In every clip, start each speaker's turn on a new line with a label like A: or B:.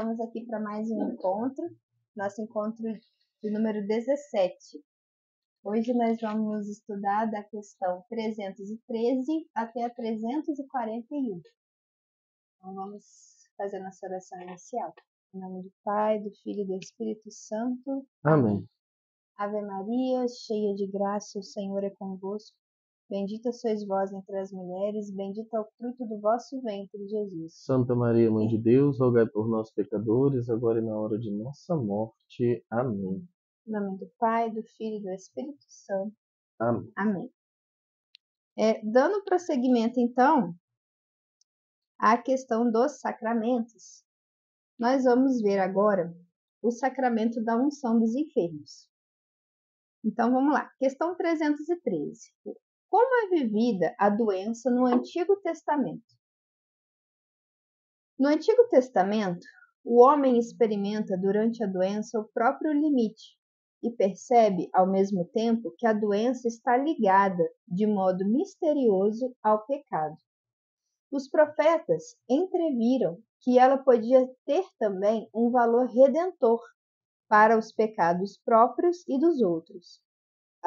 A: estamos aqui para mais um encontro, nosso encontro de número 17. Hoje nós vamos estudar da questão 313 até a 341. Então vamos fazer nossa oração inicial. Em nome do Pai, do Filho e do Espírito Santo.
B: Amém.
A: Ave Maria, cheia de graça, o Senhor é convosco. Bendita sois vós entre as mulheres, bendito é o fruto do vosso ventre, Jesus.
B: Santa Maria, Mãe de Deus, rogai por nós, pecadores, agora e na hora de nossa morte. Amém.
A: Em nome do Pai, do Filho e do Espírito Santo.
B: Amém.
A: Amém. Dando prosseguimento, então, à questão dos sacramentos, nós vamos ver agora o sacramento da unção dos enfermos. Então, vamos lá. Questão 313. Como é vivida a doença no Antigo Testamento? No Antigo Testamento, o homem experimenta durante a doença o próprio limite e percebe, ao mesmo tempo, que a doença está ligada, de modo misterioso, ao pecado. Os profetas entreviram que ela podia ter também um valor redentor para os pecados próprios e dos outros.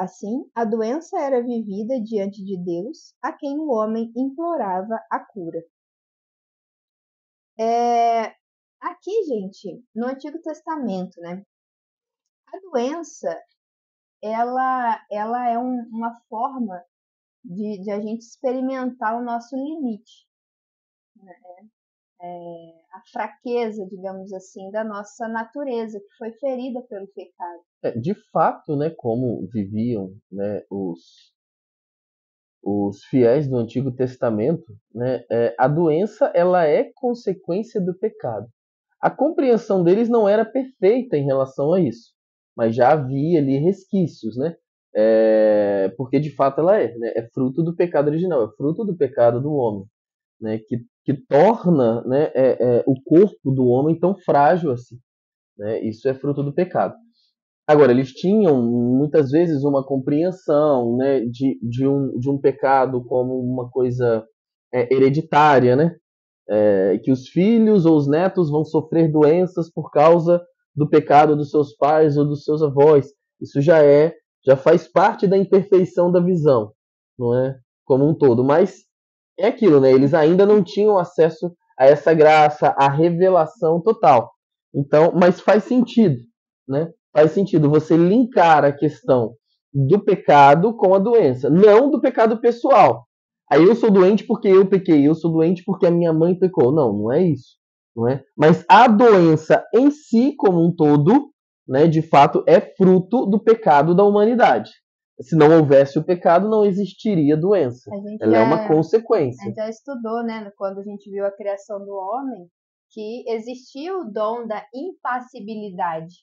A: Assim, a doença era vivida diante de Deus, a quem o homem implorava a cura. Aqui, gente, no Antigo Testamento, né? A doença, ela é uma forma de a gente experimentar o nosso limite, né? A fraqueza, digamos assim, da nossa natureza, que foi ferida pelo pecado.
B: De fato, né, como viviam, né, os fiéis do Antigo Testamento, né, a doença ela é consequência do pecado. A compreensão deles não era perfeita em relação a isso, mas já havia ali resquícios, né? Porque de fato ela né? É fruto do pecado original, é fruto do pecado do homem, né? Que torna, né, o corpo do homem tão frágil assim, né? Isso é fruto do pecado. Agora, eles tinham muitas vezes uma compreensão, né, de um pecado como uma coisa hereditária, né? Que os filhos ou os netos vão sofrer doenças por causa do pecado dos seus pais ou dos seus avós. Isso já faz parte da imperfeição da visão, não é? Como um todo. Mas é aquilo, né? Eles ainda não tinham acesso a essa graça, a revelação total. Então, mas faz sentido, né? Faz sentido você linkar a questão do pecado com a doença, não do pecado pessoal. Aí eu sou doente porque eu pequei, eu sou doente porque a minha mãe pecou. Não, não é isso, não é? Mas a doença em si, como um todo, né, de fato, é fruto do pecado da humanidade. Se não houvesse o pecado, não existiria doença. Ela é uma
A: A
B: consequência.
A: gente já estudou, né, quando a gente viu a criação do homem, que existia o dom da impassibilidade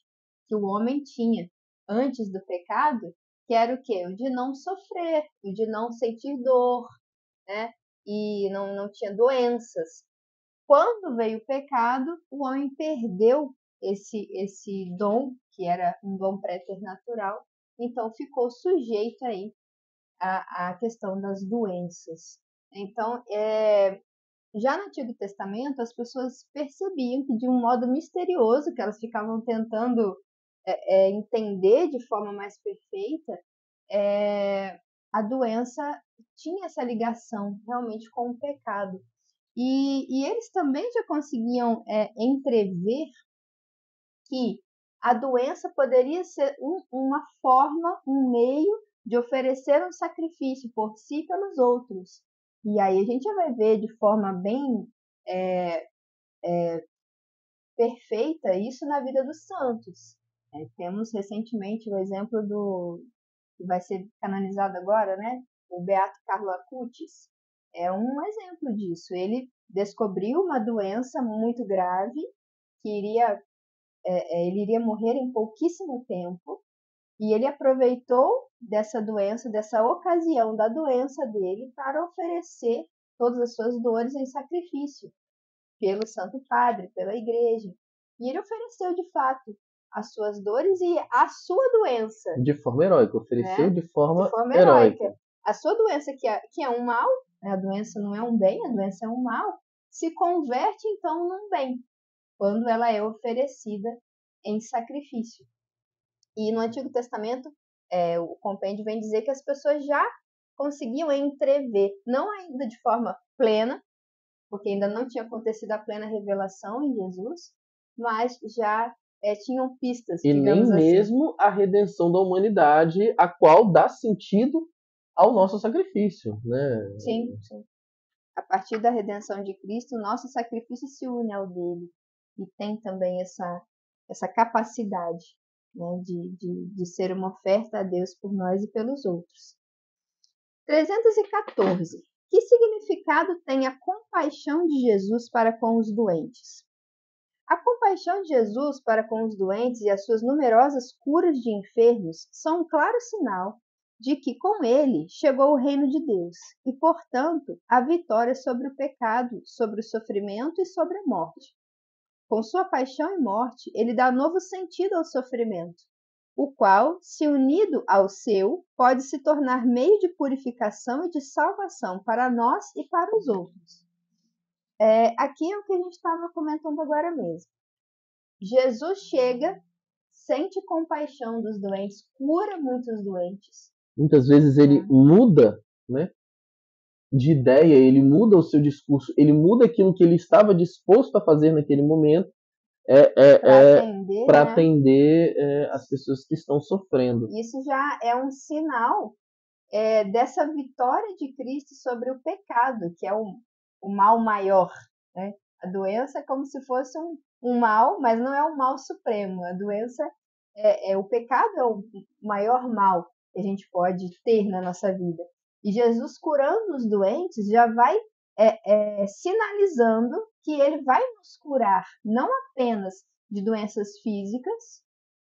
A: que o homem tinha antes do pecado, que era o quê? O de não sofrer, o de não sentir dor, né? E não tinha doenças. Quando veio o pecado, o homem perdeu esse dom, que era um dom préternatural, então ficou sujeito aí à questão das doenças. Então, já no Antigo Testamento, as pessoas percebiam que, de um modo misterioso, que elas ficavam tentando entender de forma mais perfeita, a doença tinha essa ligação realmente com o pecado. E eles também já conseguiam entrever que a doença poderia ser uma forma, um meio de oferecer um sacrifício por si e pelos outros. E aí a gente já vai ver de forma bem perfeita isso na vida dos santos. Temos recentemente o exemplo que vai ser canonizado agora, né? O Beato Carlo Acutis. É um exemplo disso. Ele descobriu uma doença muito grave, que ele iria morrer em pouquíssimo tempo, e ele aproveitou dessa doença, dessa ocasião da doença dele, para oferecer todas as suas dores em sacrifício pelo Santo Padre, pela Igreja. E ele ofereceu, de fato, as suas dores e a sua doença.
B: De forma heróica, ofereceu,
A: né?
B: de forma
A: heróica. A sua doença, que é um mal, a doença não é um bem, a doença é um mal, se converte então num bem. quando ela é oferecida em sacrifício. E no Antigo Testamento, o compêndio vem dizer que as pessoas já conseguiam entrever, não ainda de forma plena, porque ainda não tinha acontecido a plena revelação em Jesus, mas já tinham pistas,
B: E nem
A: digamos assim.
B: mesmo a redenção da humanidade, a qual dá sentido ao nosso sacrifício, né?
A: Sim, sim. A partir da redenção de Cristo, o nosso sacrifício se une ao dele e tem também essa capacidade, né, de ser uma oferta a Deus por nós e pelos outros. 314. Que significado tem a compaixão de Jesus para com os doentes? A compaixão de Jesus para com os doentes e as suas numerosas curas de enfermos são um claro sinal de que com ele chegou o reino de Deus e, portanto, a vitória sobre o pecado, sobre o sofrimento e sobre a morte. Com sua paixão e morte, ele dá novo sentido ao sofrimento, o qual, se unido ao seu, pode se tornar meio de purificação e de salvação para nós e para os outros. Aqui é o que a gente estava comentando agora mesmo. Jesus chega, sente compaixão dos doentes, cura muitos doentes.
B: Muitas vezes ele muda, né, de ideia, ele muda o seu discurso, ele muda aquilo que ele estava disposto a fazer naquele momento para atender as pessoas que estão sofrendo.
A: Isso já é um sinal dessa vitória de Cristo sobre o pecado, que é o mal maior, né? A doença é como se fosse um mal, mas não é um mal supremo. A doença o pecado é o maior mal que a gente pode ter na nossa vida. E Jesus curando os doentes já vai sinalizando que ele vai nos curar não apenas de doenças físicas,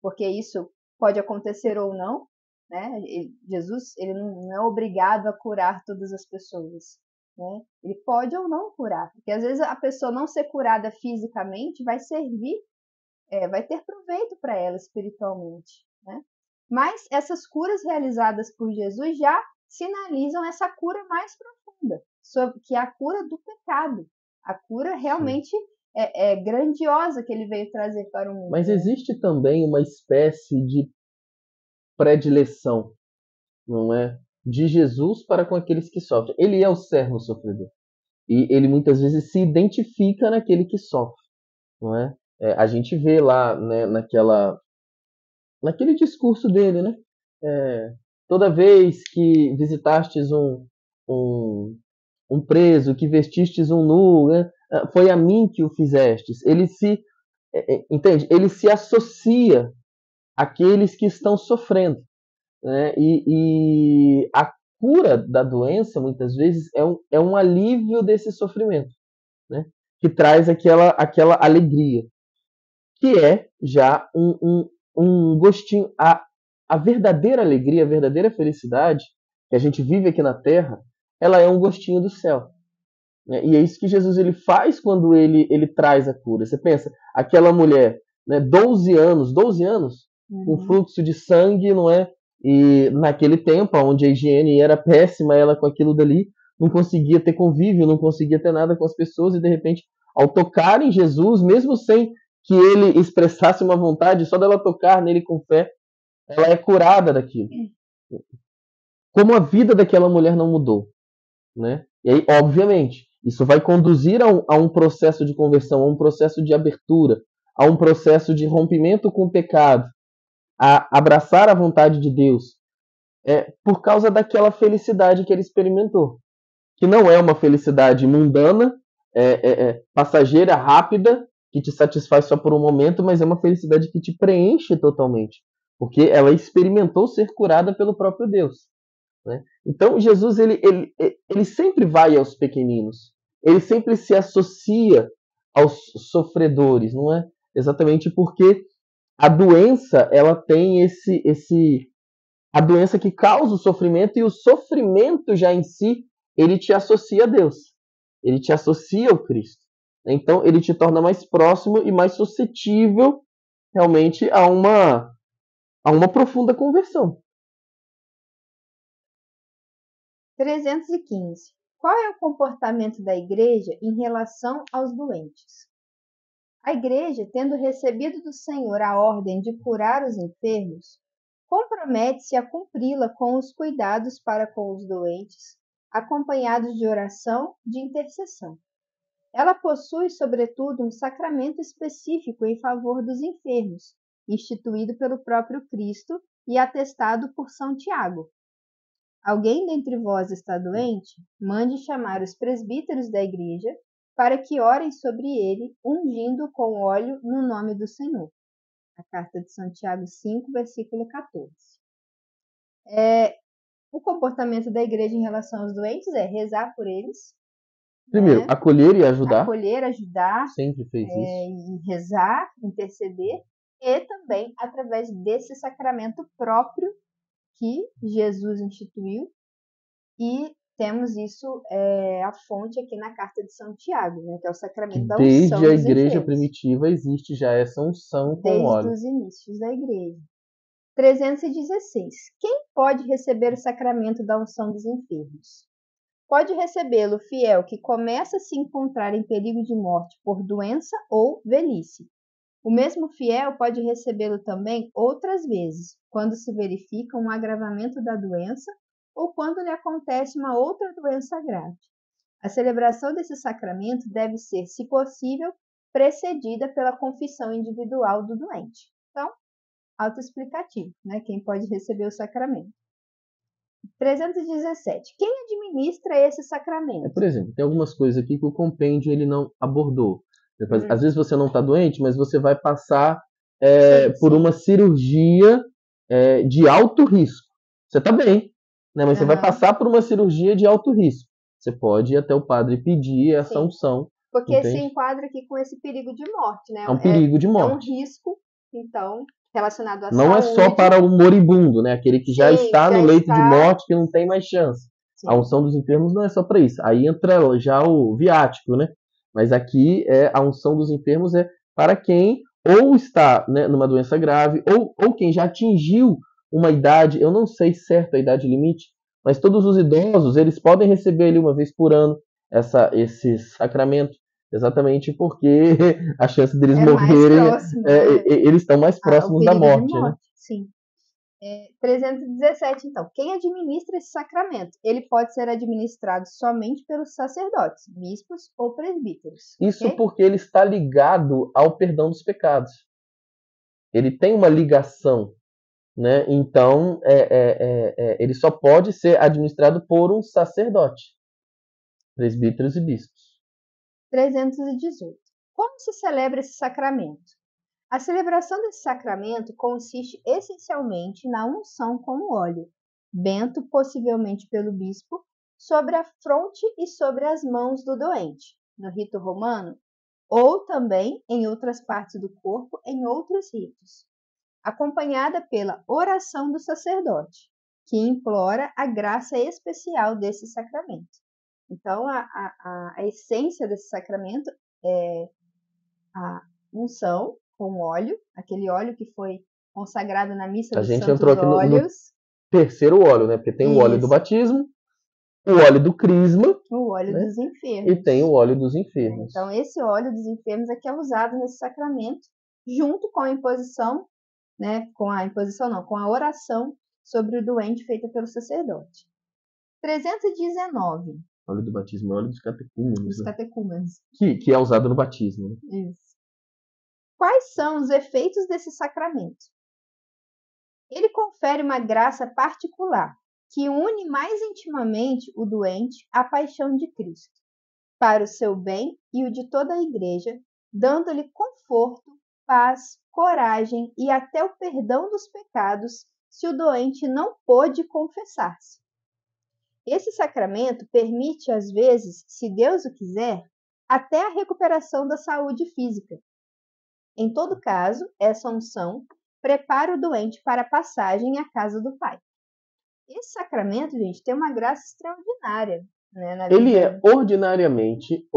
A: porque isso pode acontecer ou não, né? Jesus ele não é obrigado a curar todas as pessoas, né? Ele pode ou não curar, porque às vezes a pessoa não ser curada fisicamente vai servir, vai ter proveito para ela espiritualmente, né? Mas essas curas realizadas por Jesus já sinalizam essa cura mais profunda, que é a cura do pecado, a cura realmente grandiosa que ele veio trazer para o mundo.
B: Mas existe também uma espécie de predileção, não é, de Jesus para com aqueles que sofrem. Ele é o servo sofredor e ele muitas vezes se identifica naquele que sofre, não é? A gente vê lá, né, naquele discurso dele, né? Toda vez que visitastes um preso, que vestistes um nu, né? Foi a mim que o fizestes. Ele se entende? Ele se associa àqueles que estão sofrendo, né? E a cura da doença, muitas vezes, é um alívio desse sofrimento, né? Que traz aquela alegria, que é já um gostinho. A verdadeira alegria, a verdadeira felicidade que a gente vive aqui na Terra, ela é um gostinho do céu. Né? E é isso que Jesus ele faz quando ele traz a cura. Você pensa, aquela mulher, né, 12 anos, com fluxo de sangue, não é? E naquele tempo, onde a higiene era péssima, ela com aquilo dali não conseguia ter convívio, não conseguia ter nada com as pessoas, e de repente, ao tocar em Jesus, mesmo sem que ele expressasse uma vontade, só dela tocar nele com fé, ela é curada daquilo. Como a vida daquela mulher não mudou, né? E aí, obviamente, isso vai conduzir a um processo de conversão, a um processo de abertura, a um processo de rompimento com o pecado, a abraçar a vontade de Deus, por causa daquela felicidade que ele experimentou, que não é uma felicidade mundana, passageira, rápida, que te satisfaz só por um momento, mas é uma felicidade que te preenche totalmente, porque ela experimentou ser curada pelo próprio Deus. Né? Então, Jesus ele sempre vai aos pequeninos, ele sempre se associa aos sofredores, não é? Exatamente porque a doença ela tem a doença que causa o sofrimento, e o sofrimento já em si ele te associa a Deus, ele te associa ao Cristo. Então, ele te torna mais próximo e mais suscetível realmente a uma profunda conversão.
A: 315. Qual é o comportamento da igreja em relação aos doentes? A igreja, tendo recebido do Senhor a ordem de curar os enfermos, compromete-se a cumpri-la com os cuidados para com os doentes, acompanhados de oração, de intercessão. Ela possui, sobretudo, um sacramento específico em favor dos enfermos, instituído pelo próprio Cristo e atestado por São Tiago. Alguém dentre vós está doente? Mande chamar os presbíteros da igreja, para que orem sobre ele, ungindo com óleo no nome do Senhor. A carta de São Tiago 5, versículo 14. O comportamento da igreja em relação aos doentes é rezar por eles.
B: Primeiro, acolher e ajudar.
A: Acolher, ajudar.
B: Sempre fez isso.
A: E rezar, interceder. E também através desse sacramento próprio que Jesus instituiu. E temos isso, a fonte aqui na carta de São Tiago, né, que é o sacramento da unção
B: Desde a
A: dos
B: igreja
A: enfermos.
B: Primitiva existe já essa unção com óleo.
A: Desde os inícios da igreja. 316. Quem pode receber o sacramento da unção dos enfermos? Pode recebê-lo o fiel que começa a se encontrar em perigo de morte por doença ou velhice. O mesmo fiel pode recebê-lo também outras vezes, quando se verifica um agravamento da doença ou quando lhe acontece uma outra doença grave. A celebração desse sacramento deve ser, se possível, precedida pela confissão individual do doente. Então, autoexplicativo, né? Quem pode receber o sacramento. 317. Quem administra esse sacramento?
B: Por exemplo, tem algumas coisas aqui que o compêndio ele não abordou. Às vezes você não está doente, mas você vai passar por uma cirurgia de alto risco. Você está bem, né? Mas você vai passar por uma cirurgia de alto risco. Você pode ir até o padre pedir essa unção.
A: Porque se enquadra aqui com esse perigo de morte, né?
B: É um perigo de morte.
A: É um risco, então, relacionado à
B: não
A: saúde.
B: É só para o moribundo, né? Aquele que já está no leito de morte, que não tem mais chance. Sim. A unção dos enfermos não é só para isso. Aí entra já o viático, né? Mas aqui a unção dos enfermos é para quem ou está, né, numa doença grave, ou quem já atingiu uma idade, eu não sei certo a idade limite, mas todos os idosos, eles podem receber ali uma vez por ano esse sacramento, exatamente porque a chance deles morrerem, eles estão mais próximos da morte, né?
A: Sim. 317, então. Quem administra esse sacramento? Ele pode ser administrado somente pelos sacerdotes, bispos ou presbíteros.
B: Isso porque ele está ligado ao perdão dos pecados. Ele tem uma ligação, né? Então, ele só pode ser administrado por um sacerdote, presbíteros e bispos.
A: 318. Como se celebra esse sacramento? A celebração desse sacramento consiste essencialmente na unção com óleo, bento possivelmente pelo bispo, sobre a fronte e sobre as mãos do doente, no rito romano, ou também em outras partes do corpo, em outros ritos, acompanhada pela oração do sacerdote, que implora a graça especial desse sacramento. Então, a essência desse sacramento é a unção com óleo, aquele óleo que foi consagrado na missa dos Santos Óleos. A gente entrou aqui no
B: terceiro óleo, né? Porque tem o óleo do batismo, o óleo do crisma,
A: o óleo dos enfermos.
B: E tem o óleo dos enfermos.
A: Então, esse óleo dos enfermos é que é usado nesse sacramento, junto com a imposição, né? Com a oração sobre o doente feita pelo sacerdote. 319.
B: Óleo do batismo é o óleo dos catecúmenos.
A: Dos catecúmenos.
B: Que é usado no batismo. Né?
A: Isso. Quais são os efeitos desse sacramento? Ele confere uma graça particular, que une mais intimamente o doente à paixão de Cristo, para o seu bem e o de toda a Igreja, dando-lhe conforto, paz, coragem e até o perdão dos pecados, se o doente não pôde confessar-se. Esse sacramento permite, às vezes, se Deus o quiser, até a recuperação da saúde física. Em todo caso, essa unção prepara o doente para a passagem à casa do Pai. Esse sacramento, gente, tem uma graça extraordinária. Né,
B: ele é ordinariamente,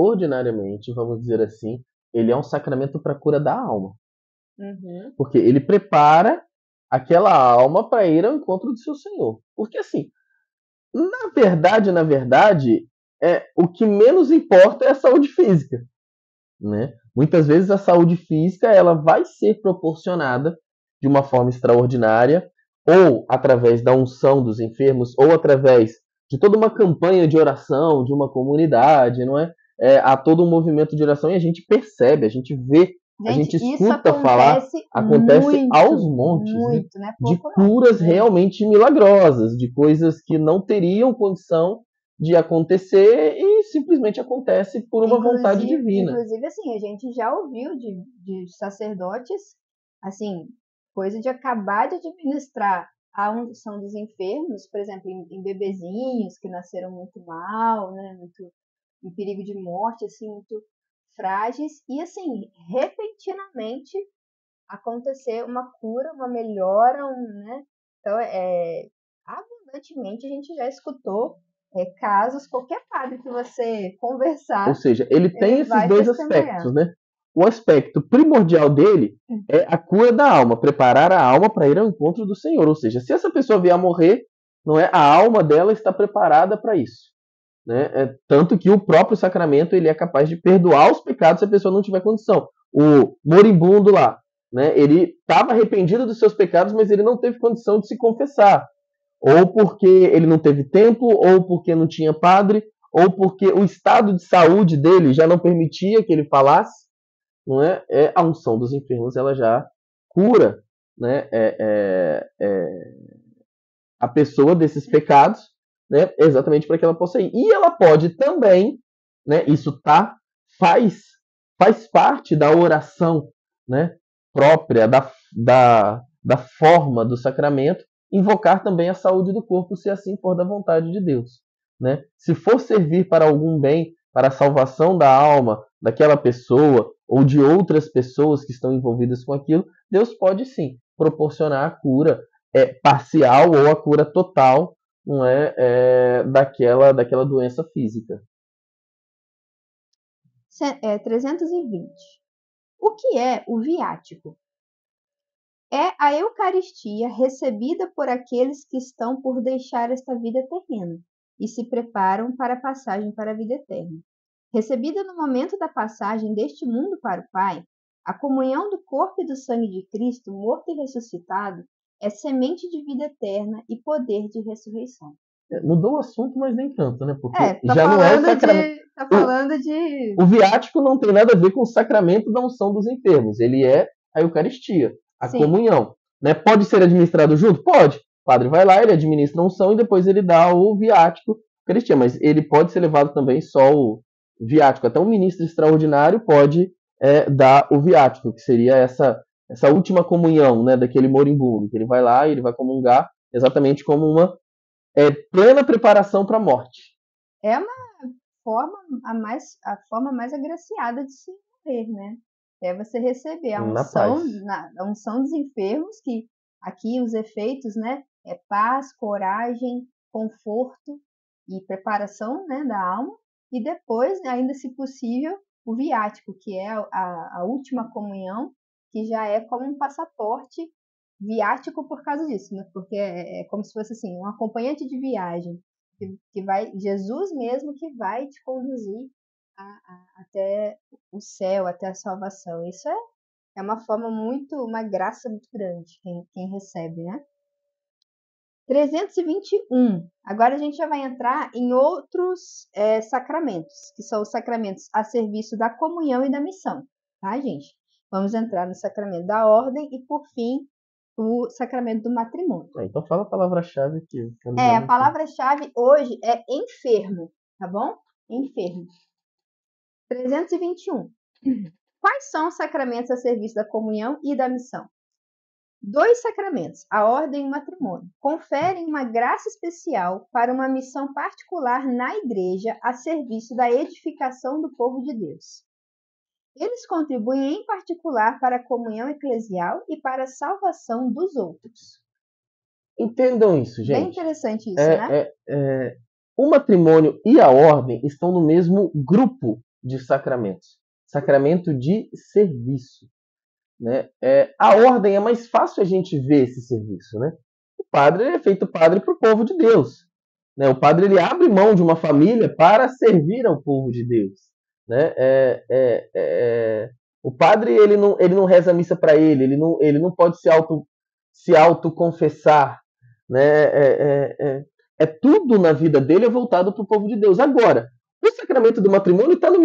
B: vamos dizer assim, ele é um sacramento para a cura da alma. Porque ele prepara aquela alma para ir ao encontro do seu Senhor. Porque assim, na verdade, o que menos importa é a saúde física. né? Muitas vezes a saúde física ela vai ser proporcionada de uma forma extraordinária, ou através da unção dos enfermos, ou através de toda uma campanha de oração, de uma comunidade, não é? Há todo um movimento de oração e a gente percebe, a gente vê, a
A: Gente,
B: gente
A: isso
B: escuta falar,
A: acontece
B: acontece aos
A: muito,
B: montes, né?
A: muito, né?
B: De
A: Pouco não,
B: curas
A: muito.
B: realmente milagrosas, de coisas que não teriam condição de acontecer e simplesmente acontece por uma vontade divina.
A: Inclusive, assim, a gente já ouviu de sacerdotes, assim, coisa de acabar de administrar a unção dos enfermos, por exemplo, em bebezinhos que nasceram muito mal, né, muito em perigo de morte, assim, muito frágeis, e assim, repentinamente acontecer uma cura, uma melhora, né? Então, abundantemente a gente já escutou casos, qualquer padre que você
B: Ou
A: conversar,
B: seja, ele tem
A: ele
B: esses
A: vai
B: dois
A: testemunhar.
B: aspectos, né? O aspecto primordial dele é a cura da alma, preparar a alma para ir ao encontro do Senhor. Ou seja, se essa pessoa vier a morrer, não é, a alma dela está preparada para isso, né? Tanto que o próprio sacramento ele é capaz de perdoar os pecados se a pessoa não tiver condição. O moribundo lá, né? Ele estava arrependido dos seus pecados, mas ele não teve condição de se confessar, ou porque ele não teve tempo, ou porque não tinha padre, ou porque o estado de saúde dele já não permitia que ele falasse, não é? A unção dos enfermos ela já cura, né? A pessoa desses pecados, né? Exatamente para que ela possa ir. E ela pode também, né? Isso faz faz parte da oração, né? Própria da forma do sacramento, invocar também a saúde do corpo, se assim for da vontade de Deus, né? Se for servir para algum bem, para a salvação da alma daquela pessoa ou de outras pessoas que estão envolvidas com aquilo, Deus pode sim proporcionar a cura parcial ou a cura total, não daquela doença física.
A: 320. O que é o viático? É a Eucaristia recebida por aqueles que estão por deixar esta vida terrena e se preparam para a passagem para a vida eterna. Recebida no momento da passagem deste mundo para o Pai, a comunhão do corpo e do sangue de Cristo, morto e ressuscitado, é semente de vida eterna e poder de ressurreição.
B: Mudou o assunto, mas nem tanto, né? Porque
A: Tá
B: já não é o
A: falando
B: sacramento.
A: tá falando de...
B: O viático não tem nada a ver com o sacramento da unção dos enfermos. Ele é a Eucaristia, a
A: Sim,
B: comunhão. Né? Pode ser administrado junto? Pode. O padre vai lá, ele administra a unção e depois ele dá o viático, Eucaristia. Mas ele pode ser levado também só o viático. Até um ministro extraordinário pode dar o viático, que seria essa última comunhão, né, daquele moribundo, que ele vai lá e ele vai comungar exatamente como uma plena preparação para a morte.
A: é uma forma a forma mais agraciada de se morrer, né? É você receber
B: Na paz.
A: a unção dos enfermos, que aqui os efeitos, né? É paz, coragem, conforto e preparação, né, da alma. E depois, ainda se possível, o viático, que é a última comunhão, que já é como um passaporte viático por causa disso, né? Porque é como se fosse assim, um acompanhante de viagem que vai, Jesus mesmo que vai te conduzir até o céu, até a salvação. Isso é uma forma uma graça muito grande, quem recebe, né? 321. Agora a gente já vai entrar em outros sacramentos, que são os sacramentos a serviço da comunhão e da missão, tá, gente? Vamos entrar no sacramento da ordem e, por fim, o sacramento do matrimônio.
B: Então fala a palavra-chave aqui.
A: A palavra-chave hoje é enfermo, tá bom? Enfermo. 321. Quais são os sacramentos a serviço da comunhão e da missão? 2 sacramentos, a ordem e o matrimônio, conferem uma graça especial para uma missão particular na igreja a serviço da edificação do povo de Deus. Eles contribuem em particular para a comunhão eclesial e para a salvação dos outros.
B: Entendam isso, gente.
A: Bem interessante isso, né?
B: O matrimônio e a ordem estão no mesmo grupo de sacramentos. Sacramento de serviço. Né? A ordem é mais fácil a gente ver esse serviço. Né? O padre é feito padre para o povo de Deus. Né? O padre ele abre mão de uma família para servir ao povo de Deus. né? O padre ele não reza a missa para ele não pode se auto confessar, né? É tudo na vida dele é voltado para o povo de Deus. Agora, o sacramento do matrimônio está no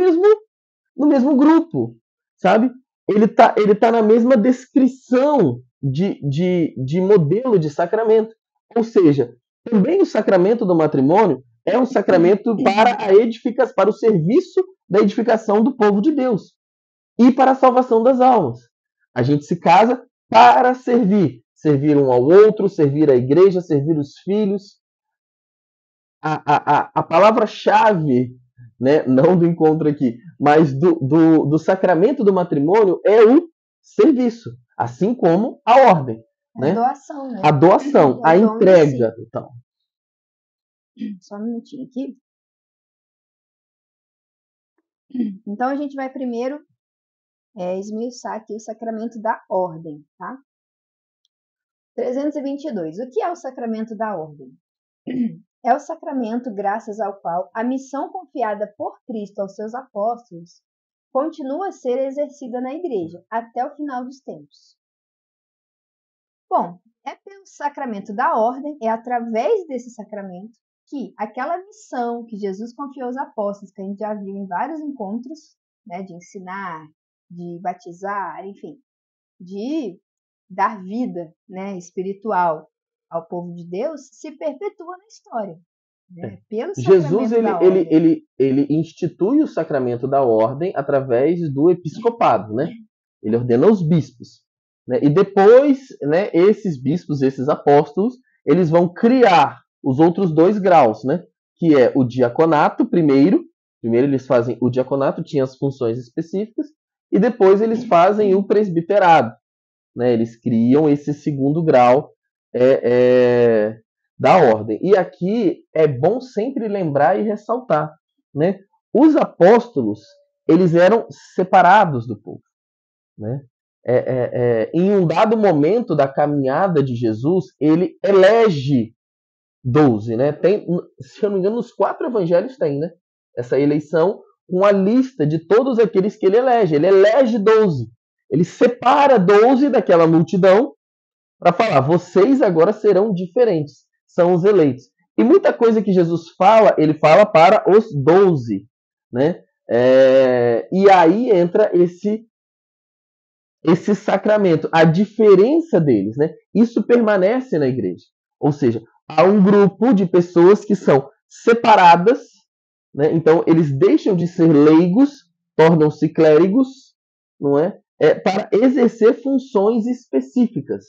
B: mesmo grupo, sabe? Ele tá na mesma descrição de modelo de sacramento. Ou seja, também o sacramento do matrimônio é um sacramento para a edificação, para o serviço da edificação do povo de Deus e para a salvação das almas. A gente se casa para servir um ao outro, servir a igreja, servir os filhos. A palavra-chave, né, não do encontro aqui, mas do sacramento do matrimônio é o serviço, assim como a ordem.
A: A
B: Né?
A: doação, né?
B: A doação, a entrega. Então.
A: Só um minutinho aqui. Então, a gente vai primeiro esmiuçar aqui o sacramento da ordem, tá? 322. O que é o sacramento da ordem? É o sacramento graças ao qual a missão confiada por Cristo aos seus apóstolos continua a ser exercida na igreja até o final dos tempos. Bom, é pelo sacramento da ordem, é através desse sacramento que aquela missão que Jesus confiou aos apóstolos, que a gente já viu em vários encontros, né, de ensinar, de batizar, enfim, de dar vida, né, espiritual ao povo de Deus, se perpetua na história. Né? Pelo
B: Jesus ele institui o sacramento da ordem através do episcopado, né? Ele ordena os bispos. Né? E depois, né, esses bispos, esses apóstolos, eles vão criar os outros 2 graus, né? Que é o diaconato primeiro eles fazem o diaconato, tinha as funções específicas, e depois eles fazem o presbiterado. Né? Eles criam esse segundo grau da ordem. E aqui é bom sempre lembrar e ressaltar, né? Os apóstolos, eles eram separados do povo, né? Em um dado momento da caminhada de Jesus, ele elege 12, né? Tem, se eu não me engano, nos 4 evangelhos tem, né? Essa eleição com a lista de todos aqueles que ele elege. Ele elege 12. Ele separa 12 daquela multidão para falar: vocês agora serão diferentes, são os eleitos. E muita coisa que Jesus fala, ele fala para os 12. Né? E aí entra esse sacramento, a diferença deles. Né? Isso permanece na igreja. Ou seja, há um grupo de pessoas que são separadas, né? Então eles deixam de ser leigos, tornam-se clérigos, não é? Para exercer funções específicas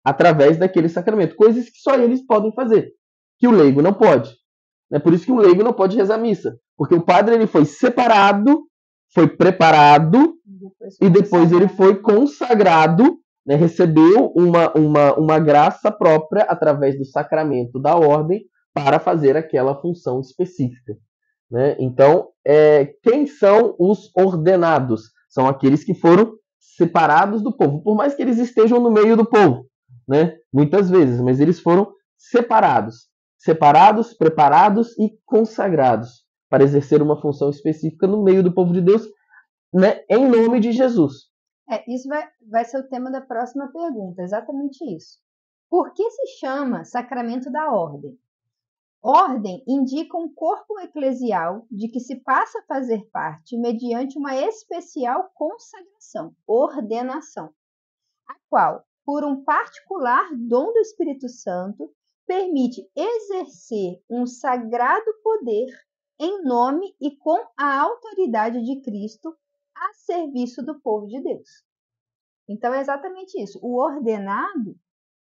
B: através daquele sacramento, coisas que só eles podem fazer, que o leigo não pode. É por isso que o leigo não pode rezar missa, porque o padre ele foi separado, foi preparado e depois ele foi consagrado, né, recebeu uma graça própria através do sacramento da ordem para fazer aquela função específica. Né? Então, quem são os ordenados? São aqueles que foram separados do povo, por mais que eles estejam no meio do povo, né? Muitas vezes, mas eles foram separados, preparados e consagrados para exercer uma função específica no meio do povo de Deus, né? Em nome de Jesus.
A: Isso vai ser o tema da próxima pergunta, exatamente isso. Por que se chama sacramento da ordem? Ordem indica um corpo eclesial de que se passa a fazer parte mediante uma especial consagração, ordenação, a qual, por um particular dom do Espírito Santo, permite exercer um sagrado poder em nome e com a autoridade de Cristo a serviço do povo de Deus. Então é exatamente isso. O ordenado,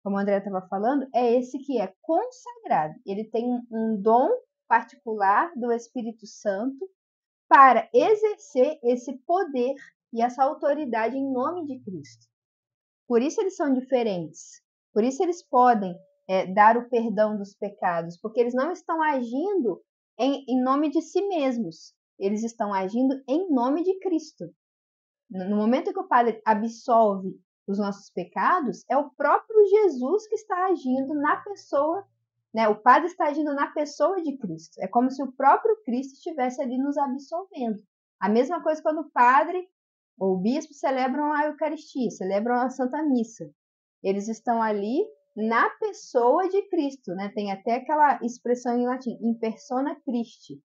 A: como o André estava falando, é esse que é consagrado. Ele tem um dom particular do Espírito Santo para exercer esse poder e essa autoridade em nome de Cristo. Por isso eles são diferentes. Por isso eles podem dar o perdão dos pecados, porque eles não estão agindo em nome de si mesmos. Eles estão agindo em nome de Cristo. No momento que o Padre absolve os nossos pecados, é o próprio Jesus que está agindo na pessoa, né? O Padre está agindo na pessoa de Cristo. É como se o próprio Cristo estivesse ali nos absolvendo. A mesma coisa quando o padre ou o bispo celebram a Eucaristia, celebram a Santa Missa. Eles estão ali na pessoa de Cristo, né? Tem até aquela expressão em latim, in persona Christi.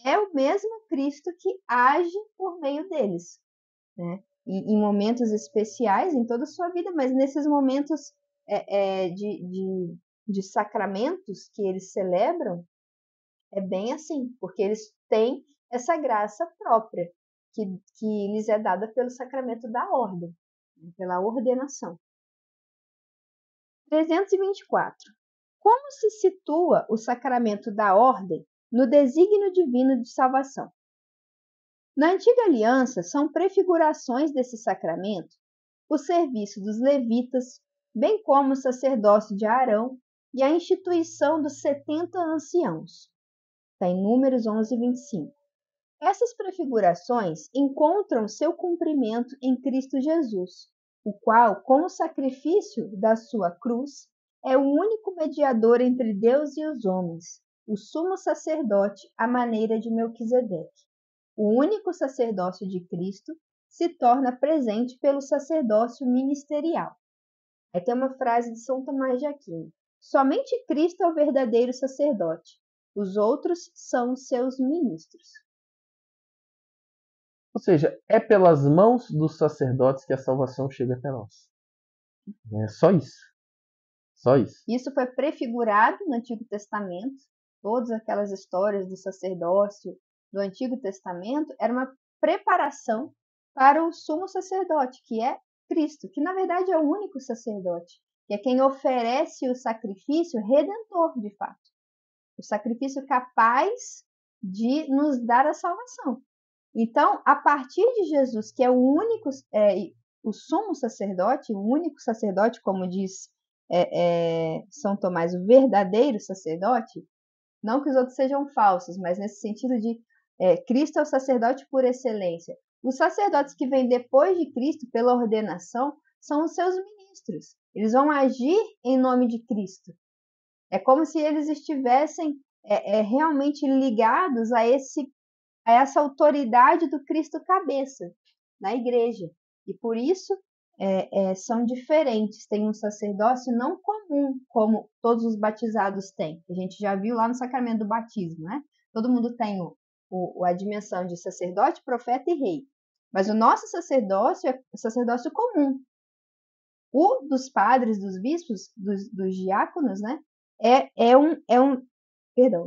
A: É o mesmo Cristo que age por meio deles, né? Em momentos especiais, em toda a sua vida, mas nesses momentos de sacramentos que eles celebram, é bem assim, porque eles têm essa graça própria que lhes é dada pelo sacramento da ordem, pela ordenação. 324. Como se situa o sacramento da ordem no desígnio divino de salvação? Na antiga aliança, são prefigurações desse sacramento o serviço dos levitas, bem como o sacerdócio de Arão e a instituição dos 70 anciãos. Está em Números 11, 25. Essas prefigurações encontram seu cumprimento em Cristo Jesus, o qual, com o sacrifício da sua cruz, é o único mediador entre Deus e os homens, o sumo sacerdote à maneira de Melquisedeque. O único sacerdócio de Cristo se torna presente pelo sacerdócio ministerial. Aí tem uma frase de São Tomás de Aquino: somente Cristo é o verdadeiro sacerdote, os outros são seus ministros.
B: Ou seja, é pelas mãos dos sacerdotes que a salvação chega até nós. É só isso. Só isso.
A: Isso foi prefigurado no Antigo Testamento. Todas aquelas histórias do sacerdócio do Antigo Testamento era uma preparação para o sumo sacerdote, que é Cristo, que na verdade é o único sacerdote, que é quem oferece o sacrifício redentor, de fato. O sacrifício capaz de nos dar a salvação. Então, a partir de Jesus, que é o único, o sumo sacerdote, o único sacerdote, como diz São Tomás, o verdadeiro sacerdote, não que os outros sejam falsos, mas nesse sentido de Cristo é o sacerdote por excelência. Os sacerdotes que vêm depois de Cristo, pela ordenação, são os seus ministros. Eles vão agir em nome de Cristo. É como se eles estivessem realmente ligados a essa autoridade do Cristo cabeça na igreja. E por isso são diferentes. Tem um sacerdócio não comum, como todos os batizados têm. A gente já viu lá no sacramento do batismo, né? Todo mundo tem a dimensão de sacerdote, profeta e rei. Mas o nosso sacerdócio é o sacerdócio comum. O dos padres, dos bispos, dos diáconos, né?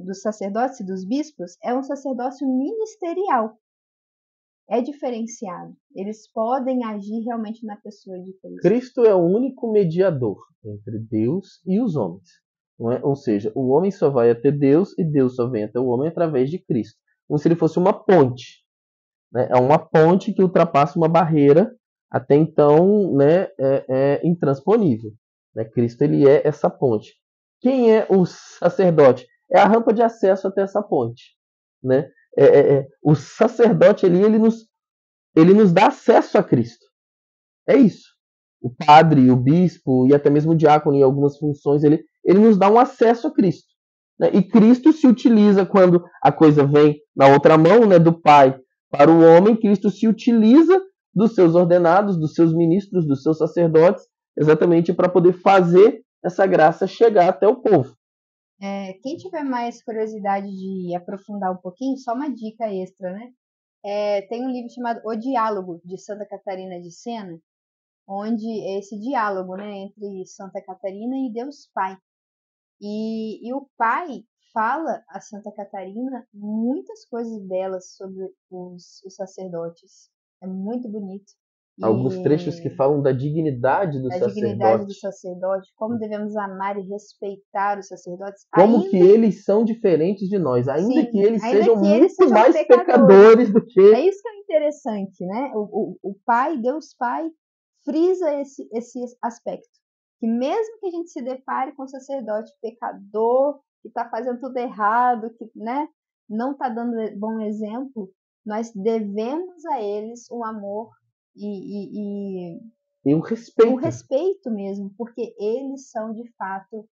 A: Dos sacerdotes e dos bispos, é um sacerdócio ministerial. É diferenciado. Eles podem agir realmente na pessoa de Cristo.
B: Cristo é o único mediador entre Deus e os homens. Não é? Ou seja, o homem só vai até Deus e Deus só vem até o homem através de Cristo. Como se ele fosse uma ponte. Né? É uma ponte que ultrapassa uma barreira até então, né, intransponível. Né? Cristo ele é essa ponte. Quem é o sacerdote? É a rampa de acesso até essa ponte. Né? O sacerdote ele nos dá acesso a Cristo. É isso. O padre, o bispo e até mesmo o diácono em algumas funções, ele nos dá um acesso a Cristo. Né? E Cristo se utiliza quando a coisa vem na outra mão, né, do Pai para o homem, Cristo se utiliza dos seus ordenados, dos seus ministros, dos seus sacerdotes, exatamente para poder fazer essa graça chegar até o povo.
A: Quem tiver mais curiosidade de aprofundar um pouquinho, só uma dica extra, né? Tem um livro chamado O Diálogo, de Santa Catarina de Sena, onde é esse diálogo, né, entre Santa Catarina e Deus Pai. E o Pai fala a Santa Catarina muitas coisas belas sobre os sacerdotes. É muito bonito.
B: Alguns trechos que falam da dignidade do sacerdote.
A: Dignidade do sacerdote, como devemos amar e respeitar os sacerdotes.
B: Como que eles são diferentes de nós, ainda que eles sejam muito mais
A: pecadores
B: do que...
A: É isso que é interessante, né? O Pai, Deus Pai, frisa esse aspecto. Que mesmo que a gente se depare com um sacerdote pecador, que está fazendo tudo errado, que, né, não está dando bom exemplo, nós devemos a eles um amor e
B: um respeito.
A: Um respeito mesmo, porque eles são de fato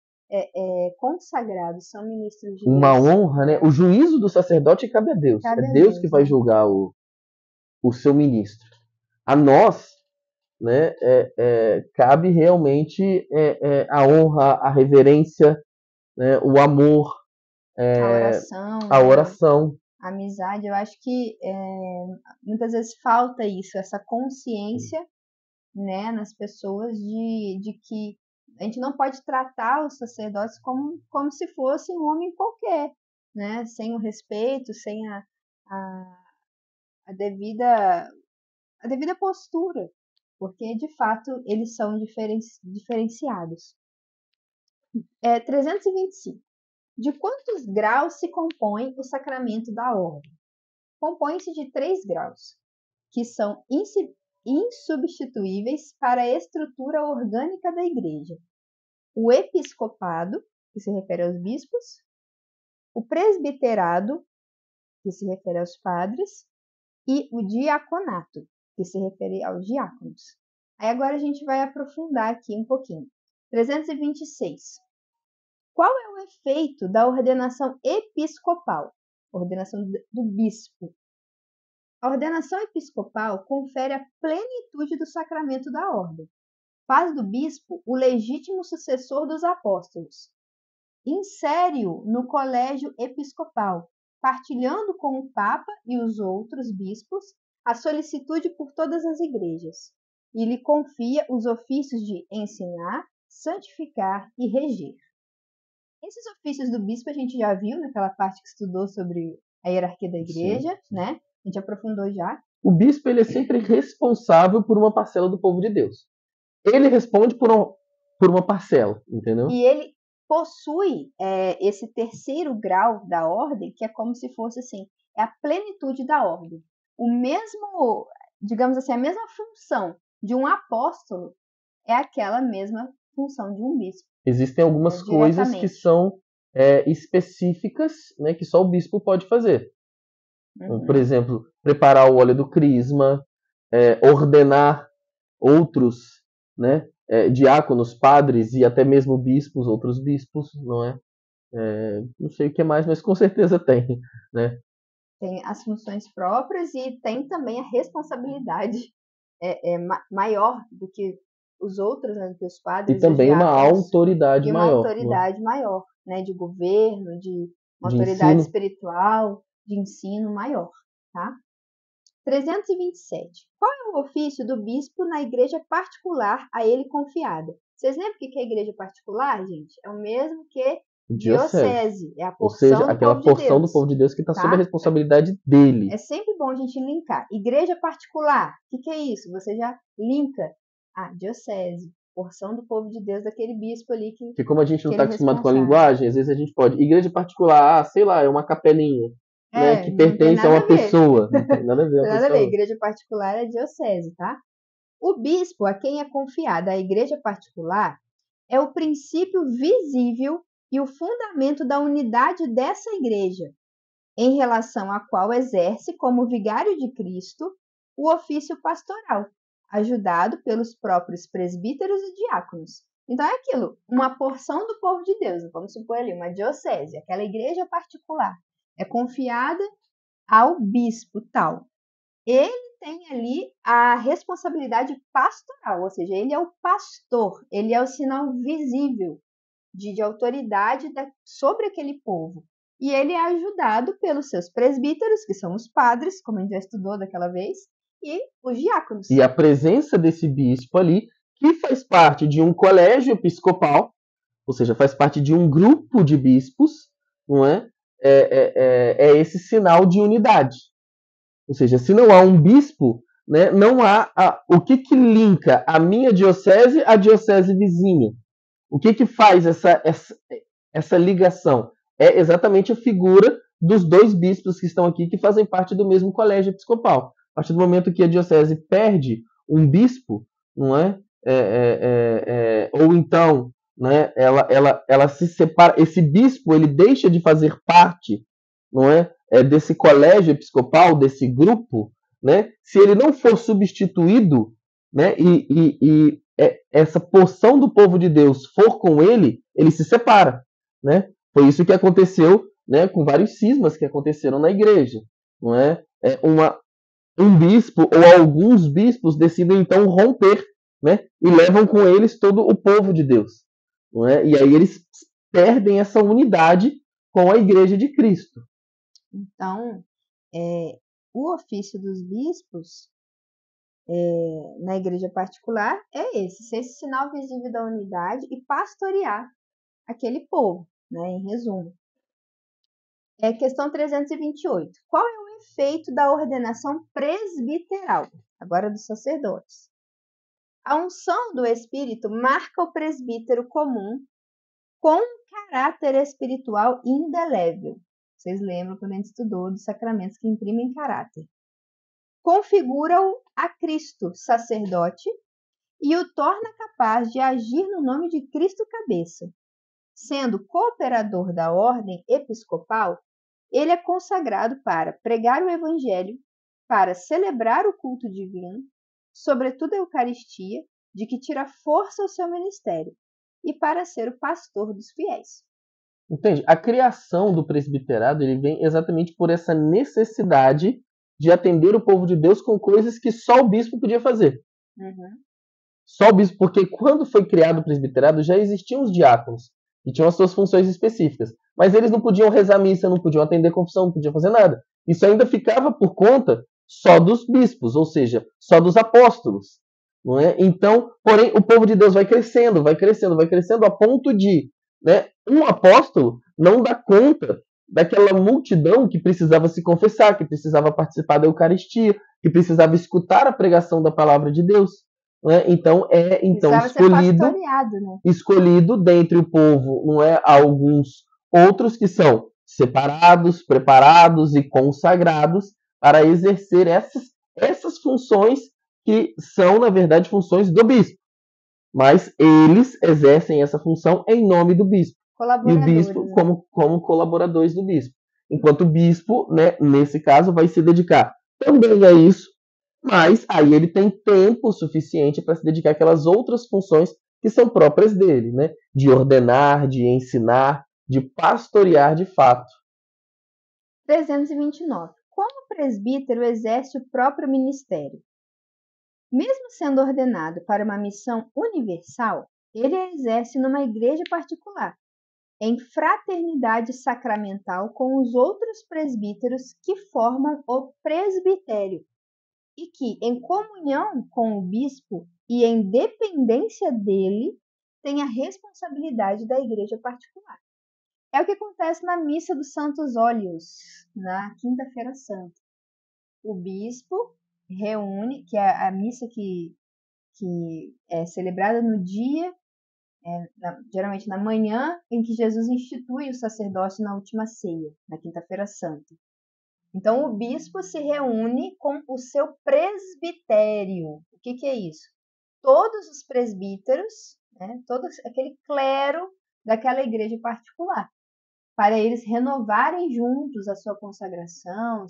A: consagrados, são ministros de Deus.
B: Uma honra, né? O juízo do sacerdote cabe a Deus. É Deus que vai julgar o seu ministro. A nós, né, cabe realmente a honra, a reverência, né, o amor,
A: A oração,
B: a
A: né?
B: oração.
A: A amizade. Eu acho que muitas vezes falta isso, essa consciência, né, nas pessoas de que a gente não pode tratar os sacerdotes como se fosse um homem qualquer, né? Sem o respeito, sem a devida postura, porque de fato eles são diferenciados. 325. De quantos graus se compõe o sacramento da ordem? Compõe-se de 3 graus, que são insubstituíveis para a estrutura orgânica da Igreja: o episcopado, que se refere aos bispos, o presbiterado, que se refere aos padres, e o diaconato, que se refere aos diáconos. Aí agora a gente vai aprofundar aqui um pouquinho. 326. Qual é o efeito da ordenação episcopal? Ordenação do bispo. A ordenação episcopal confere a plenitude do sacramento da ordem. Faz do bispo o legítimo sucessor dos apóstolos. Insere-o no colégio episcopal, partilhando com o Papa e os outros bispos a solicitude por todas as igrejas, e lhe confia os ofícios de ensinar, santificar e reger. Esses ofícios do bispo a gente já viu naquela parte que estudou sobre a hierarquia da igreja, sim, né? A gente aprofundou já.
B: O bispo ele é sempre responsável por uma parcela do povo de Deus. Ele responde por uma parcela, entendeu?
A: E ele possui esse terceiro grau da ordem, que é como se fosse assim, é a plenitude da ordem. O mesmo, digamos assim, a mesma função de um apóstolo é aquela mesma função de um bispo.
B: Existem algumas coisas que são específicas, né, que só o bispo pode fazer. Uhum. Por exemplo, preparar o óleo do crisma, ordenar outros, né, diáconos, padres e até mesmo bispos, outros bispos, não é? Não sei o que mais, mas com certeza tem, né?
A: Tem as funções próprias e tem também a responsabilidade maior do que os outros, né, do que os padres.
B: E também uma autoridade maior.
A: E uma autoridade maior, né, de governo, de uma autoridade
B: ensino
A: espiritual, de ensino maior, tá? 327. Qual é o ofício do bispo na igreja particular a ele confiada? Vocês lembram o que é igreja particular, gente? É o mesmo que diocese. É a porção,
B: ou seja, aquela porção do povo de Deus que está sob a responsabilidade dele.
A: É sempre bom a gente linkar. Igreja particular, o que é isso? Você já linka a diocese, porção do povo de Deus, daquele bispo ali que...
B: Porque como a gente não está acostumado com a linguagem, às vezes a gente pode... Igreja particular, sei lá, é uma capelinha. Né, que pertence a uma pessoa. Não tem nada a ver.
A: Não tem nada a ver. Igreja particular é diocese, tá? O bispo, a quem é confiada a igreja particular, é o princípio visível e o fundamento da unidade dessa igreja, em relação à qual exerce, como vigário de Cristo, o ofício pastoral, ajudado pelos próprios presbíteros e diáconos. Então é aquilo, uma porção do povo de Deus, vamos supor ali, uma diocese, aquela igreja particular, é confiada ao bispo tal. Ele tem ali a responsabilidade pastoral, ou seja, ele é o pastor, ele é o sinal visível de autoridade sobre aquele povo. E ele é ajudado pelos seus presbíteros, que são os padres, como a gente já estudou daquela vez, e os diáconos.
B: E a presença desse bispo ali, que faz parte de um colégio episcopal, ou seja, faz parte de um grupo de bispos, não é? É esse sinal de unidade. Ou seja, se não há um bispo, né, não há o que linka a minha diocese à diocese vizinha. O que faz essa ligação? É exatamente a figura dos dois bispos que estão aqui, que fazem parte do mesmo colégio episcopal. A partir do momento que a diocese perde um bispo, não é? Ou então, né, ela se separa, esse bispo ele deixa de fazer parte, não é, desse colégio episcopal, desse grupo, né, se ele não for substituído, né, e essa porção do povo de Deus for com ele, ele se separa, né? Foi isso que aconteceu, né, com vários cismas que aconteceram na igreja, não é? um bispo ou alguns bispos decidem então romper, né? E levam com eles todo o povo de Deus, não é? E aí eles perdem essa unidade com a Igreja de Cristo.
A: Então, o ofício dos bispos na igreja particular é esse, ser esse sinal visível da unidade e pastorear aquele povo, né, em resumo. Questão 328. Qual é o efeito da ordenação presbiteral? Agora dos sacerdotes. A unção do Espírito marca o presbítero comum com um caráter espiritual indelével. Vocês lembram quando a gente estudou dos sacramentos que imprimem caráter. Configura-o a Cristo, sacerdote, e o torna capaz de agir no nome de Cristo cabeça. Sendo cooperador da ordem episcopal, ele é consagrado para pregar o evangelho, para celebrar o culto divino, sobretudo a Eucaristia, de que tira força o seu ministério, e para ser o pastor dos fiéis.
B: Entende? A criação do presbiterado ele vem exatamente por essa necessidade de atender o povo de Deus com coisas que só o bispo podia fazer. Só o bispo, porque quando foi criado o presbiterado já existiam os diáconos que tinham as suas funções específicas, mas eles não podiam rezar missa, não podiam atender confissão, não podiam fazer nada. Isso ainda ficava por conta só dos bispos, ou seja, só dos apóstolos. Não é? Então, porém, o povo de Deus vai crescendo, vai crescendo, vai crescendo a ponto de, né, um apóstolo não dá conta daquela multidão que precisava se confessar, que precisava participar da Eucaristia, que precisava escutar a pregação da palavra de Deus. Né? Então
A: Precisava ser pastoreado, né?
B: Escolhido dentre o povo, não é, alguns outros que são separados, preparados e consagrados para exercer essas funções que são, na verdade, funções do bispo. Mas eles exercem essa função em nome do bispo. E o bispo como colaboradores do bispo. Enquanto o bispo, né, nesse caso, vai se dedicar também a isso, mas aí ele tem tempo suficiente para se dedicar àquelas outras funções que são próprias dele, né? De ordenar, de ensinar, de pastorear de fato.
A: 329. Como o presbítero exerce o próprio ministério? Mesmo sendo ordenado para uma missão universal, ele a exerce numa igreja particular, em fraternidade sacramental com os outros presbíteros que formam o presbitério, e que, em comunhão com o bispo e em dependência dele, tem a responsabilidade da igreja particular. É o que acontece na Missa dos Santos Óleos, na Quinta-feira Santa. O bispo reúne, que é a missa que é celebrada no dia, geralmente na manhã, em que Jesus institui o sacerdócio na última ceia, na Quinta-feira Santa. Então, o bispo se reúne com o seu presbitério. O que é isso? Todos os presbíteros, né, todo aquele clero daquela igreja particular, para eles renovarem juntos a sua consagração,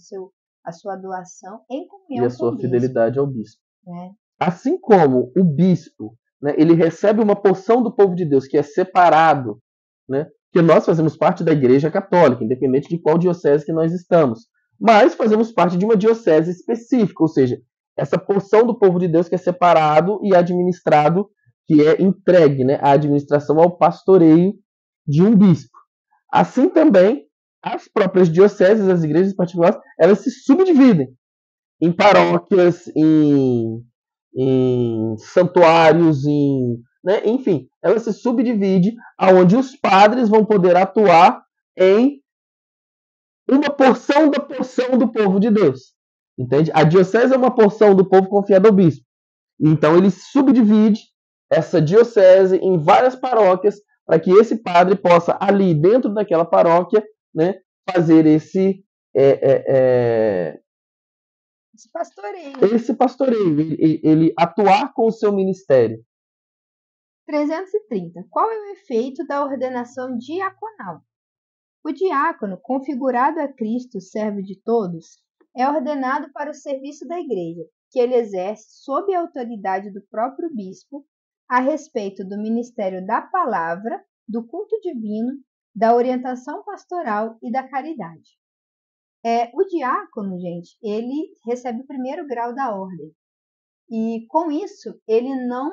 A: a sua doação em comunhão
B: e a sua fidelidade ao bispo.
A: Né?
B: Assim como o bispo, né, ele recebe uma porção do povo de Deus que é separado, né, que nós fazemos parte da Igreja Católica, independente de qual diocese que nós estamos, mas fazemos parte de uma diocese específica, ou seja, essa porção do povo de Deus que é separado e administrado, que é entregue, né, a administração ao pastoreio de um bispo. Assim também, as próprias dioceses, as igrejas particulares, elas se subdividem em paróquias, em santuários, né, enfim, ela se subdivide aonde os padres vão poder atuar em uma porção da porção do povo de Deus. Entende? A diocese é uma porção do povo confiada ao bispo. Então ele subdivide essa diocese em várias paróquias para que esse padre possa ali dentro daquela paróquia, né, fazer esse pastoreio, ele atuar com o seu ministério.
A: 330. Qual é o efeito da ordenação diaconal? O diácono, configurado a Cristo, servo de todos, é ordenado para o serviço da igreja, que ele exerce sob a autoridade do próprio bispo, a respeito do ministério da palavra, do culto divino, da orientação pastoral e da caridade. O diácono, gente, ele recebe o primeiro grau da ordem. E com isso, ele não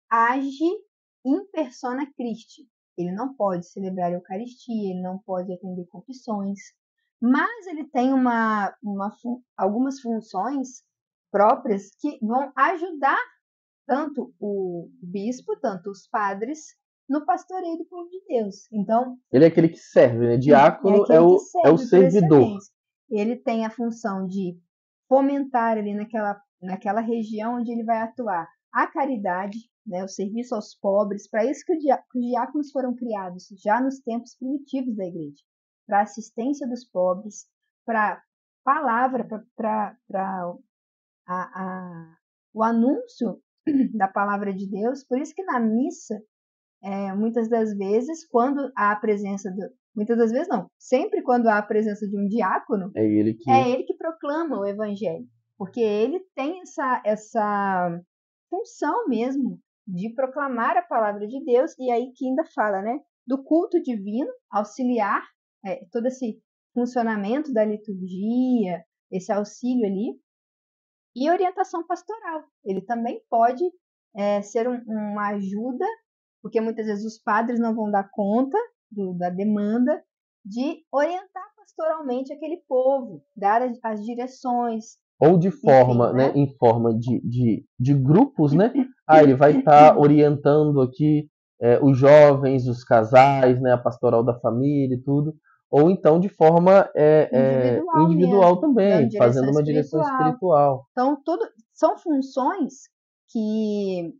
A: age in persona Christi. Ele não pode celebrar a Eucaristia, ele não pode atender confissões, mas ele tem algumas funções próprias que vão ajudar tanto o bispo, tanto os padres, no pastoreio do povo de Deus. Então,
B: Ele é aquele que serve, né?
A: é
B: Diácono
A: aquele que
B: é o
A: serve por
B: servidor.
A: excelência. Ele tem a função de fomentar ali naquela região onde ele vai atuar a caridade, né, o serviço aos pobres. Para isso que os diáconos foram criados já nos tempos primitivos da igreja, para assistência dos pobres, para palavra, para o anúncio da palavra de Deus. Por isso que na missa, muitas das vezes, quando há a presença muitas das vezes não, sempre quando há a presença de um diácono,
B: É ele
A: que proclama o evangelho, porque ele tem essa função mesmo de proclamar a palavra de Deus, e aí que ainda fala, né, do culto divino, auxiliar todo esse funcionamento da liturgia, esse auxílio ali, e orientação pastoral. Ele também pode ser uma ajuda, porque muitas vezes os padres não vão dar conta da demanda de orientar pastoralmente aquele povo, dar as direções.
B: Ou de forma,
A: enfim,
B: né, em forma de grupos, né? Ele vai estar orientando aqui os jovens, os casais, né, a pastoral da família e tudo. Ou então de forma individual
A: mesmo, dando
B: também,
A: direção
B: fazendo uma direção
A: espiritual.
B: espiritual.
A: Então, são funções que,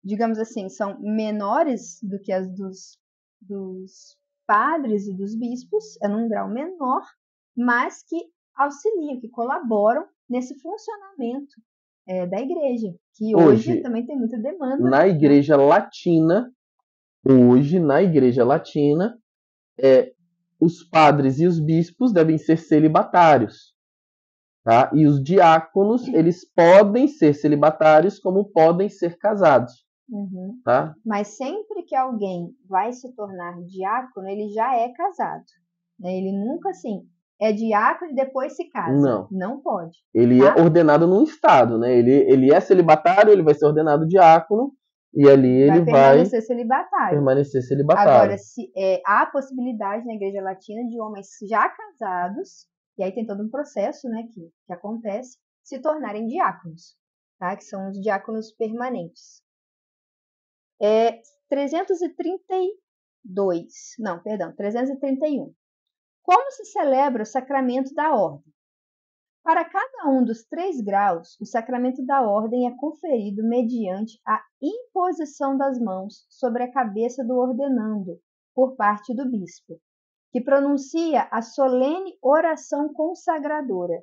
A: digamos assim, são menores do que as dos padres e dos bispos, é num grau menor, mas que auxiliam, que colaboram nesse funcionamento da igreja, que hoje
B: Hoje,
A: também tem muita demanda,
B: na
A: né?
B: igreja latina, hoje, na igreja latina, os padres e os bispos devem ser celibatários. Tá? E os diáconos, eles podem ser celibatários como podem ser casados.
A: Uhum.
B: Tá?
A: Mas sempre que alguém vai se tornar diácono, ele já é casado. Né? Ele nunca, assim, é diácono e depois se casa.
B: Não.
A: Não pode.
B: Ele
A: tá?
B: é ordenado num estado, né? Ele é celibatário, ele vai ser ordenado diácono e ali ele vai
A: permanecer celibatário.
B: permanecer celibatário.
A: Agora, há a possibilidade na Igreja Latina de homens já casados, e aí tem todo um processo, né, que acontece, se tornarem diáconos, tá? Que são os diáconos permanentes. 331. Como se celebra o sacramento da ordem? Para cada um dos 3 graus, o sacramento da ordem é conferido mediante a imposição das mãos sobre a cabeça do ordenando, por parte do bispo, que pronuncia a solene oração consagradora.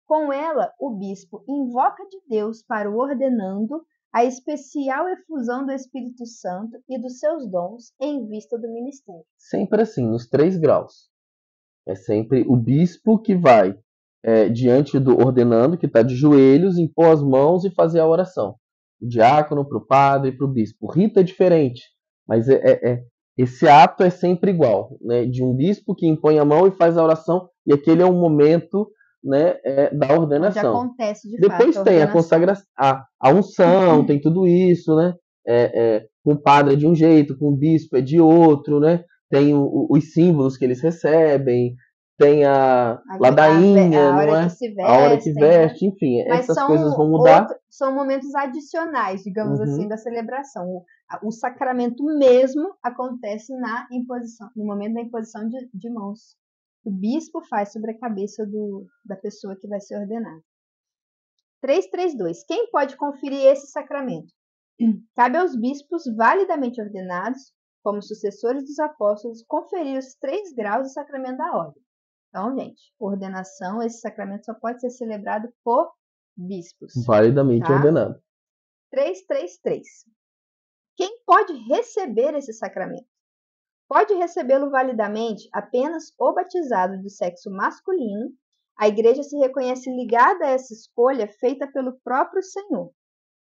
A: Com ela, o bispo invoca de Deus para o ordenando a especial efusão do Espírito Santo e dos seus dons em vista do ministério.
B: Sempre assim, nos 3 graus. É sempre o bispo que vai diante do ordenando, que está de joelhos, impor as mãos e fazer a oração. O diácono para o padre e para o bispo. O rito é diferente, mas esse ato é sempre igual, né? De um bispo que impõe a mão e faz a oração, e aquele é o momento, né, da ordenação.
A: Onde acontece de
B: Depois
A: fato
B: tem a consagração, a unção, tem tudo isso, né? Com o padre é de um jeito, com o bispo é de outro, né? Tem os símbolos que eles recebem, tem a ladainha,
A: a
B: não
A: hora
B: é?
A: que se
B: A hora que
A: vestem, né?
B: veste, enfim,
A: Mas
B: essas coisas vão mudar.
A: são momentos adicionais, digamos assim, da celebração. O sacramento mesmo acontece no momento da imposição de mãos. O bispo faz sobre a cabeça da pessoa que vai ser ordenada. 332. Quem pode conferir esse sacramento? Cabe aos bispos validamente ordenados, como sucessores dos apóstolos, conferir os 3 graus do sacramento da ordem. Então, gente, ordenação, esse sacramento só pode ser celebrado por bispos.
B: Validamente ordenado.
A: 333. Quem pode receber esse sacramento? Pode recebê-lo validamente apenas o batizado do sexo masculino. A igreja se reconhece ligada a essa escolha feita pelo próprio Senhor.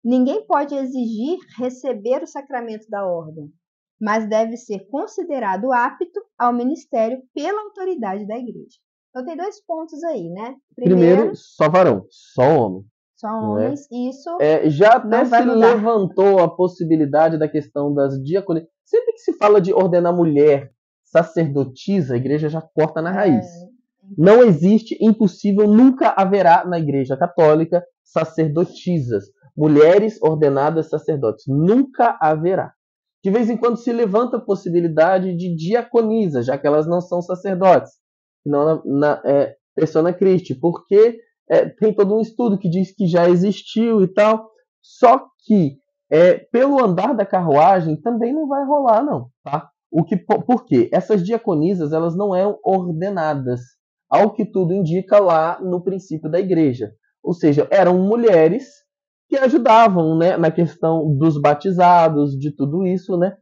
A: Ninguém pode exigir receber o sacramento da ordem, mas deve ser considerado apto ao ministério pela autoridade da igreja. Então tem 2 pontos aí, né?
B: Primeiro, só varão, só homem.
A: Só
B: Não é?
A: homens, e isso
B: Já até
A: não vai
B: se
A: mudar.
B: levantou a possibilidade da questão das diaconias. Sempre que se fala de ordenar mulher sacerdotisa, a igreja já corta na raiz. Não existe, impossível, nunca haverá na igreja católica sacerdotisas, mulheres ordenadas sacerdotes. Nunca haverá. De vez em quando se levanta a possibilidade de diaconisa, já que elas não são sacerdotes, não persona Christi, porque tem todo um estudo que diz que já existiu e tal, só que pelo andar da carruagem também não vai rolar, não, tá? Por quê? Essas diaconisas, elas não eram ordenadas, ao que tudo indica lá no princípio da igreja. Ou seja, eram mulheres que ajudavam, né, na questão dos batizados, de tudo isso, né,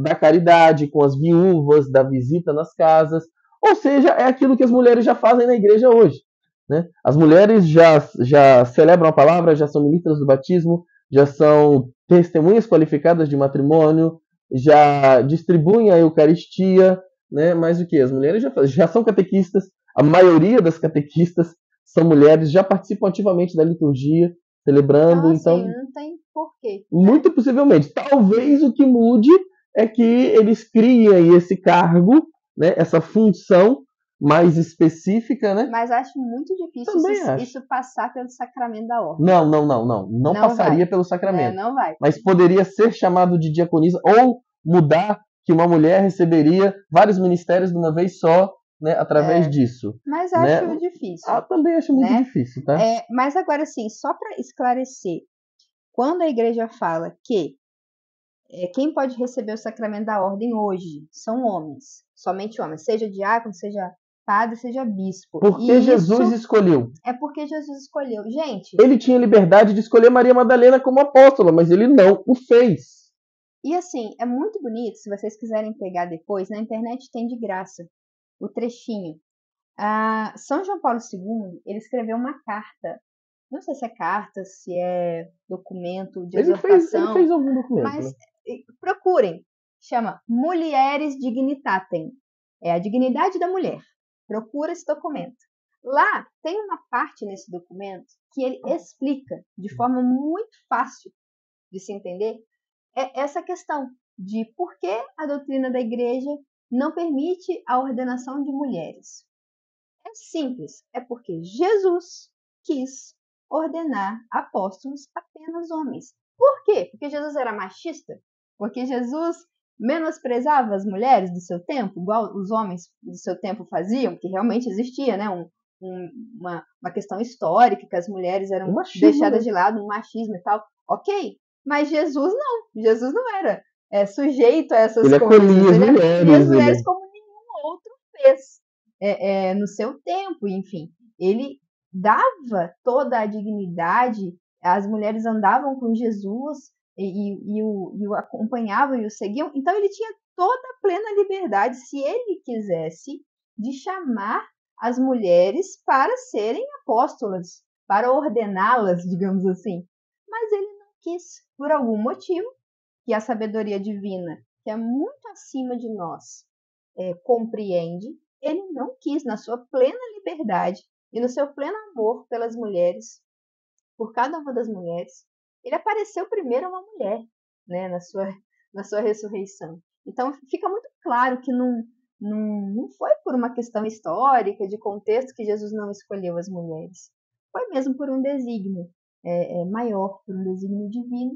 B: da caridade com as viúvas, da visita nas casas. Ou seja, é aquilo que as mulheres já fazem na igreja hoje. Né? As mulheres já celebram a palavra, já são ministras do batismo, já são testemunhas qualificadas de matrimônio, já distribuem a Eucaristia, né? Mas o que? As mulheres já são catequistas, a maioria das catequistas são mulheres, já participam ativamente da liturgia, celebrando. Então,
A: assim, não tem porquê.
B: Muito possivelmente. Talvez o que mude é que eles criem esse cargo, né, essa função mais específica, né?
A: Mas acho muito difícil isso passar pelo sacramento da ordem.
B: Não passaria pelo sacramento.
A: Não vai.
B: Mas poderia ser chamado de diaconisa ou mudar que uma mulher receberia vários ministérios de uma vez só, né, através disso.
A: Mas acho difícil.
B: Também acho muito difícil, tá?
A: Mas agora sim, só para esclarecer, quando a igreja fala que quem pode receber o sacramento da ordem hoje são homens, somente homens, seja diácono, seja padre, seja bispo.
B: Porque Jesus escolheu.
A: É porque Jesus escolheu. Gente...
B: Ele tinha liberdade de escolher Maria Madalena como apóstola, mas ele não o fez.
A: E assim, é muito bonito, se vocês quiserem pegar depois, na internet tem de graça o trechinho. São João Paulo II, ele escreveu uma carta. Não sei se é carta, se é documento de exortação.
B: Ele fez algum documento.
A: Mas procurem. Chama Mulieris Dignitatem. É a dignidade da mulher. Procura esse documento. Lá tem uma parte nesse documento que ele explica de forma muito fácil de se entender essa questão de por que a doutrina da igreja não permite a ordenação de mulheres. É simples, é porque Jesus quis ordenar apóstolos apenas homens. Por quê? Porque Jesus era machista? Porque Jesus menosprezava as mulheres do seu tempo, igual os homens do seu tempo faziam? Porque realmente existia, né, uma questão histórica que as mulheres eram deixadas de lado, um machismo e tal. Ok, mas Jesus não. Jesus não era sujeito a essas coisas.
B: Ele acolhia
A: as mulheres como nenhum outro fez no seu tempo, enfim. Ele dava toda a dignidade, as mulheres andavam com Jesus e o acompanhavam e o seguiam, então ele tinha toda a plena liberdade, se ele quisesse, de chamar as mulheres para serem apóstolas, para ordená-las, digamos assim. Mas ele não quis, por algum motivo, que a sabedoria divina, que é muito acima de nós, compreende, ele não quis, na sua plena liberdade e no seu pleno amor pelas mulheres, por cada uma das mulheres, ele apareceu primeiro a uma mulher, né, na sua ressurreição. Então fica muito claro que não foi por uma questão histórica, de contexto, que Jesus não escolheu as mulheres. Foi mesmo por um desígnio maior, por um desígnio divino.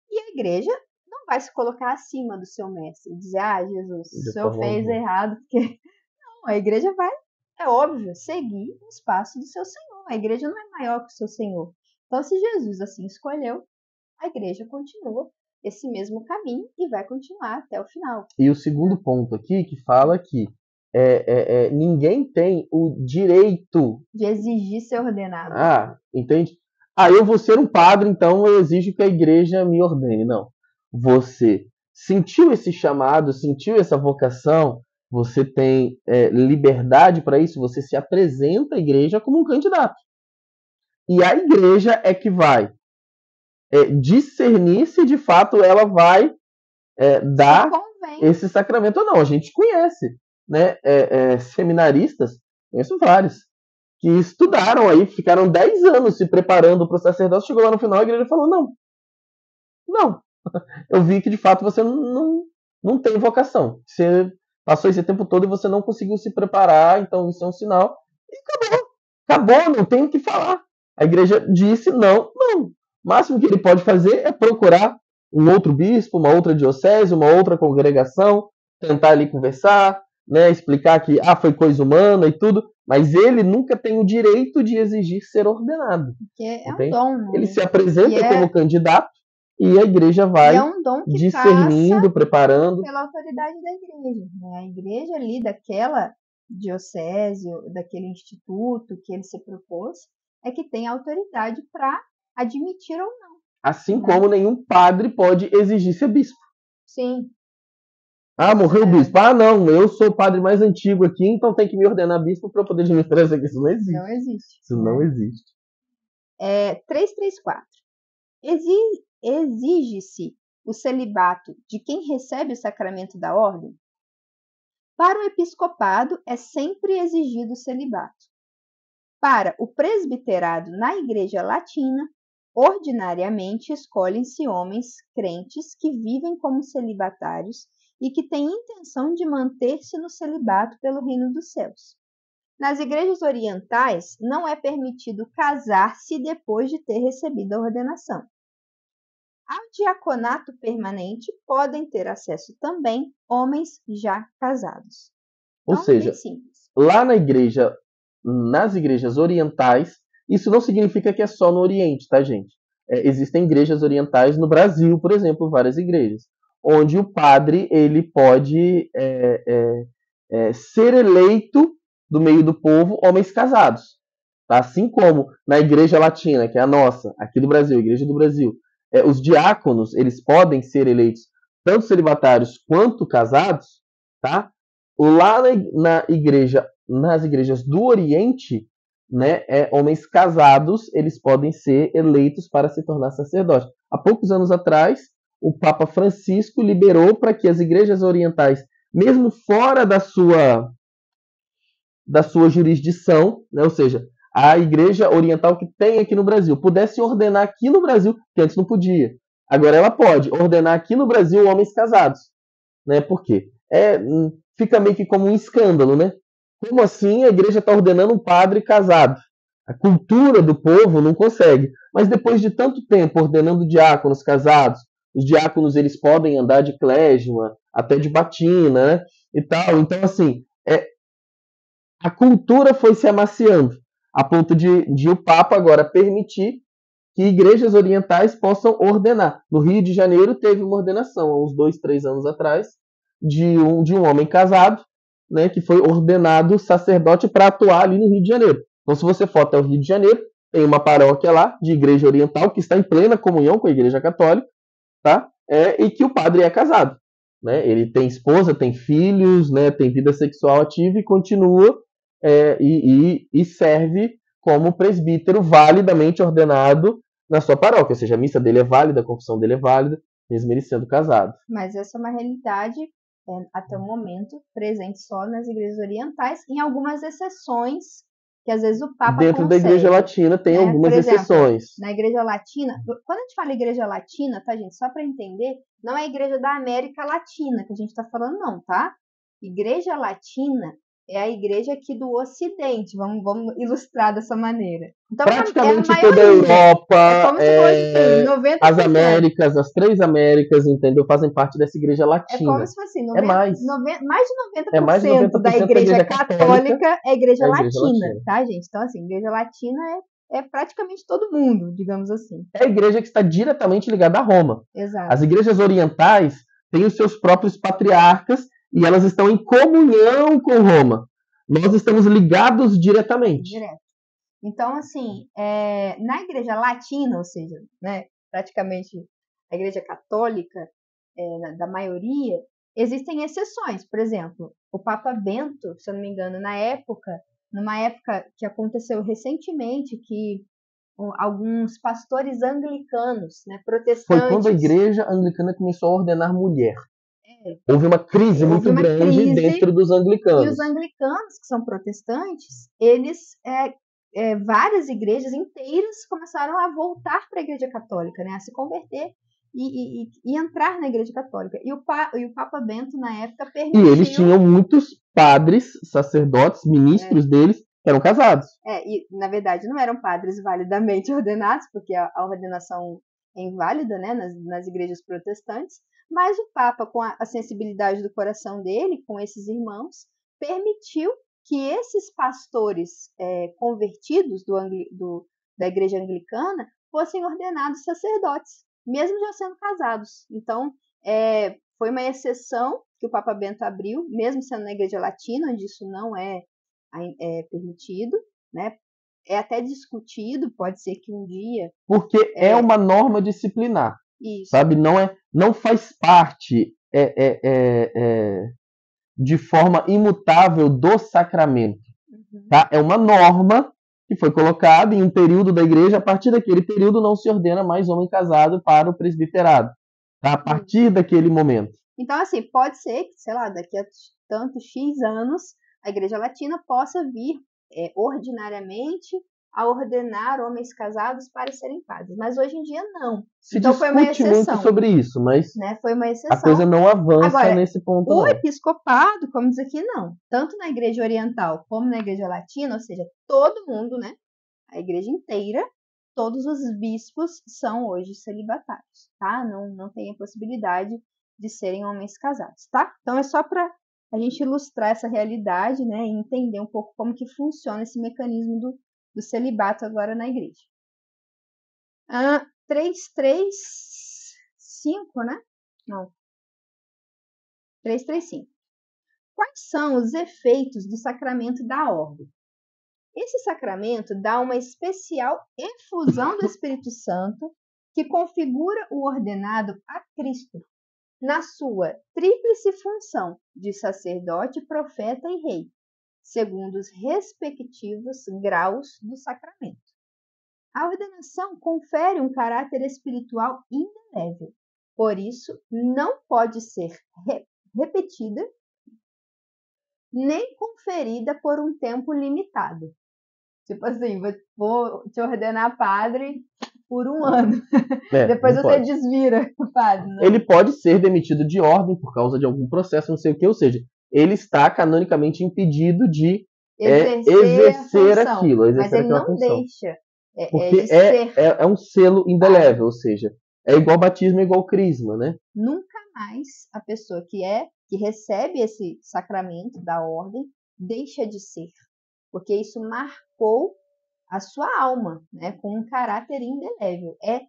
A: E a igreja não vai se colocar acima do seu mestre e dizer, Jesus, o senhor fez errado, porque... Não, a igreja vai, é óbvio, seguir os passos do seu Senhor. A igreja não é maior que o seu Senhor. Então, se Jesus assim escolheu, a igreja continua esse mesmo caminho e vai continuar até o final.
B: E o segundo ponto aqui, que fala que ninguém tem o direito
A: de exigir ser ordenado.
B: Entende? Eu vou ser um padre, então eu exijo que a igreja me ordene. Não. Você sentiu esse chamado, sentiu essa vocação, você tem liberdade para isso, você se apresenta à igreja como um candidato. E a igreja é que vai discernir se de fato ela vai dar esse sacramento ou não. A gente conhece, né, seminaristas Conheço vários. Que estudaram aí, ficaram 10 anos se preparando para o sacerdócio, chegou lá no final, a igreja falou, não, eu vi que de fato você não tem vocação. Você passou esse tempo todo e você não conseguiu se preparar, então isso é um sinal. E acabou. Acabou, não tem o que falar. A igreja disse não. O máximo que ele pode fazer é procurar um outro bispo, uma outra diocese, uma outra congregação, tentar ali conversar, né, explicar que foi coisa humana e tudo, mas ele nunca tem o direito de exigir ser ordenado.
A: Porque é um
B: Entende?
A: dom, né?
B: Ele se apresenta como candidato e a igreja vai
A: é um dom que
B: discernindo,
A: passa
B: preparando.
A: pela autoridade da igreja. Né? A igreja ali daquela diocese, daquele instituto que ele se propôs, é que tem autoridade para admitir ou não.
B: Assim como nenhum padre pode exigir ser bispo.
A: Sim.
B: Morreu o bispo. Não, eu sou o padre mais antigo aqui, então tem que me ordenar bispo para eu poder administrar isso aqui. Isso não existe.
A: Não existe.
B: Isso não existe.
A: 334. Exige-se o celibato de quem recebe o sacramento da ordem? Para o episcopado é sempre exigido o celibato. Para o presbiterado na Igreja Latina, ordinariamente escolhem-se homens crentes que vivem como celibatários e que têm intenção de manter-se no celibato pelo reino dos céus. Nas igrejas orientais, não é permitido casar-se depois de ter recebido a ordenação. Ao diaconato permanente podem ter acesso também homens já casados.
B: Ou seja, lá na igreja, nas igrejas orientais, isso não significa que é só no Oriente, tá, gente? Existem igrejas orientais no Brasil, por exemplo, várias igrejas, onde o padre ele pode ser eleito do meio do povo homens casados. Tá? Assim como na igreja latina, que é a nossa, aqui do Brasil, a igreja do Brasil, os diáconos eles podem ser eleitos tanto celibatários quanto casados, tá? Lá nas igrejas do Oriente, né, homens casados eles podem ser eleitos para se tornar sacerdote. Há poucos anos atrás, o Papa Francisco liberou para que as igrejas orientais, mesmo fora da sua jurisdição, né, ou seja, a igreja oriental que tem aqui no Brasil, pudesse ordenar aqui no Brasil, que antes não podia. Agora ela pode ordenar aqui no Brasil homens casados. Né? Por quê? Fica meio que como um escândalo, né? Como assim a igreja está ordenando um padre casado? A cultura do povo não consegue. Mas depois de tanto tempo ordenando diáconos casados, os diáconos eles podem andar de clésima, até de batina, né? E tal. Então, assim, a cultura foi se amaciando, a ponto de o Papa agora permitir que igrejas orientais possam ordenar. No Rio de Janeiro teve uma ordenação, há uns 2, 3 anos atrás, de um homem casado, né, que foi ordenado sacerdote para atuar ali no Rio de Janeiro. Então, se você for até o Rio de Janeiro, tem uma paróquia lá de igreja oriental que está em plena comunhão com a igreja católica, tá? E que o padre é casado. Né? Ele tem esposa, tem filhos, né, tem vida sexual ativa e continua e serve como presbítero validamente ordenado na sua paróquia. Ou seja, a missa dele é válida, a confissão dele é válida, mesmo ele sendo casado.
A: Mas essa é uma realidade, até o momento, presente só nas igrejas orientais, em algumas exceções que às vezes o Papa
B: dentro
A: concede,
B: da Igreja Latina tem algumas
A: por exemplo,
B: exceções.
A: Na Igreja Latina, quando a gente fala Igreja Latina, tá, gente? Só para entender, não é a Igreja da América Latina que a gente está falando, não, tá? Igreja Latina é a igreja aqui do Ocidente, vamos ilustrar dessa maneira. Então,
B: praticamente toda a Europa,
A: como se fosse, assim, 90%.
B: As Américas, as 3 Américas, entendeu? Fazem parte dessa igreja latina.
A: É como se fosse assim,
B: mais
A: de 90% da igreja católica é igreja latina, tá, gente? Então, assim, igreja latina é praticamente todo mundo, digamos assim.
B: É a igreja que está diretamente ligada a Roma.
A: Exato.
B: As igrejas orientais têm os seus próprios patriarcas e elas estão em comunhão com Roma. Nós estamos ligados diretamente.
A: Direto. Então, assim, na igreja latina, ou seja, né, praticamente a igreja católica, da maioria, existem exceções. Por exemplo, o Papa Bento, se eu não me engano, numa época que aconteceu recentemente, que alguns pastores anglicanos, né, protestantes...
B: Foi quando a igreja anglicana começou a ordenar mulher. Houve uma crise
A: houve
B: muito
A: uma
B: grande
A: crise
B: dentro dos
A: e os
B: anglicanos.
A: anglicanos, que são protestantes, eles várias igrejas inteiras começaram a voltar para a Igreja Católica, né, a se converter e entrar na Igreja Católica. E o Papa Bento, na época,
B: E eles
A: permitiu.
B: tinham muitos padres, sacerdotes, ministros deles, que eram casados.
A: E na verdade não eram padres validamente ordenados, porque a ordenação é inválida, né, nas igrejas protestantes, mas o Papa, com a sensibilidade do coração dele, com esses irmãos, permitiu que esses pastores convertidos da igreja anglicana fossem ordenados sacerdotes, mesmo já sendo casados. Então, foi uma exceção que o Papa Bento abriu, mesmo sendo na igreja latina, onde isso não é permitido, né? É até discutido, pode ser que um dia.
B: Porque é uma norma disciplinar.
A: Isso.
B: Sabe? Não faz parte de forma imutável do sacramento. Tá? É uma norma que foi colocada em um período da igreja. A partir daquele período não se ordena mais homem casado para o presbiterado. Tá? A partir daquele momento.
A: Então, assim, pode ser que, sei lá, daqui a tantos X anos, a igreja latina possa vir ordinariamente a ordenar homens casados para serem padres. Mas hoje em dia não.
B: Se
A: então foi uma
B: discute
A: exceção.
B: muito sobre isso, mas
A: né? Foi uma exceção.
B: A coisa não avança
A: Agora,
B: nesse ponto,
A: o
B: não.
A: episcopado, como diz aqui, não. Tanto na igreja oriental como na igreja latina, ou seja, todo mundo, né? A igreja inteira, todos os bispos são hoje celibatários, tá? Não tem a possibilidade de serem homens casados, tá? Então é só para a gente ilustrar essa realidade, né? E entender um pouco como que funciona esse mecanismo do celibato agora na igreja. 335, né? Não. 335. Quais são os efeitos do sacramento da ordem? Esse sacramento dá uma especial efusão do Espírito Santo que configura o ordenado a Cristo na sua tríplice função de sacerdote, profeta e rei, segundo os respectivos graus do sacramento. A ordenação confere um caráter espiritual indelével, por isso não pode ser repetida nem conferida por um tempo limitado. Tipo assim, vou te ordenar padre por um ano. Depois você desvira o padre. Não.
B: Ele pode ser demitido de ordem por causa de algum processo, não sei o que, ou seja, ele está canonicamente impedido de exercer aquilo,
A: mas ele não
B: função.
A: Deixa
B: porque
A: de ser.
B: É um selo indelével, ou seja, é igual batismo, é igual crisma, né?
A: Nunca mais a pessoa que recebe esse sacramento da ordem deixa de ser, porque isso marcou a sua alma, né, com um caráter indelével. É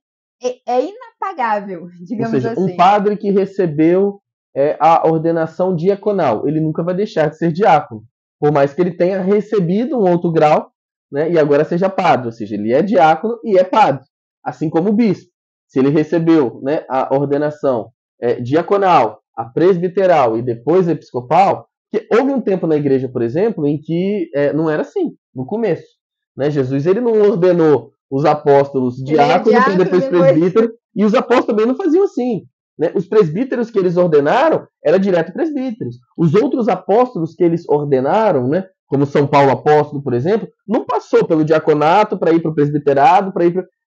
A: inapagável, digamos
B: assim. Ou seja,
A: assim.
B: um padre que recebeu a ordenação diaconal, ele nunca vai deixar de ser diácono, por mais que ele tenha recebido um outro grau, né, e agora seja padre, ou seja, ele é diácono e é padre, assim como o bispo. Se ele recebeu, né, a ordenação diaconal, a presbiteral e depois a episcopal, que houve um tempo na igreja, por exemplo, em que não era assim, no começo. Né? Jesus ele não ordenou os apóstolos diácono para depois presbítero, e os apóstolos também não faziam assim. Né? Os presbíteros que eles ordenaram era direto presbíteros. Os outros apóstolos que eles ordenaram, né, como São Paulo apóstolo, por exemplo, não passou pelo diaconato para ir para o presbiterado,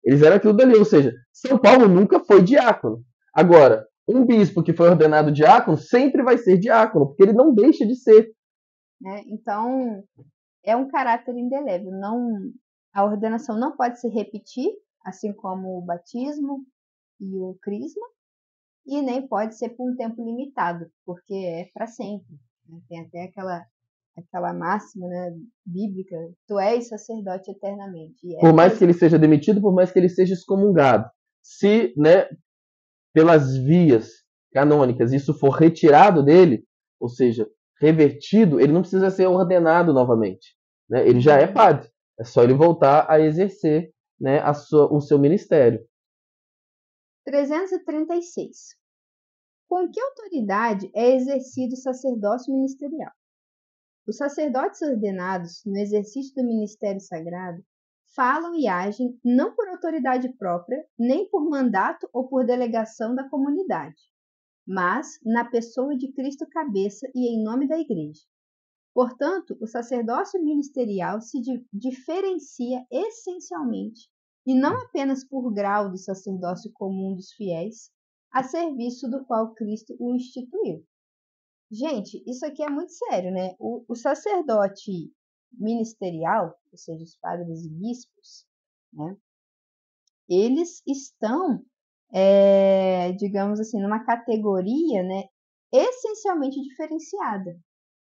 B: eles eram aquilo dali. Ou seja, São Paulo nunca foi diácono. Agora, um bispo que foi ordenado diácono sempre vai ser diácono, porque ele não deixa de ser.
A: Então, é um caráter indelével. A ordenação não pode se repetir, assim como o batismo e o crisma, e nem pode ser por um tempo limitado, porque é para sempre. Né? Tem até aquela máxima, né, bíblica: tu és sacerdote eternamente.
B: Por mais que ele seja demitido, por mais que ele seja excomungado. Se, né, pelas vias canônicas isso for retirado dele, ou seja, revertido, ele não precisa ser ordenado novamente. Né? Ele já é padre. É só ele voltar a exercer, né, o seu ministério.
A: 336. Com que autoridade é exercido o sacerdócio ministerial? Os sacerdotes ordenados no exercício do ministério sagrado falam e agem não por autoridade própria, nem por mandato ou por delegação da comunidade, mas na pessoa de Cristo cabeça e em nome da igreja. Portanto, o sacerdócio ministerial se diferencia essencialmente, e não apenas por grau do sacerdócio comum dos fiéis, a serviço do qual Cristo o instituiu. Gente, isso aqui é muito sério, né? O sacerdote ministerial, ou seja, os padres e bispos, né? Eles estão, digamos assim, numa categoria, né, essencialmente diferenciada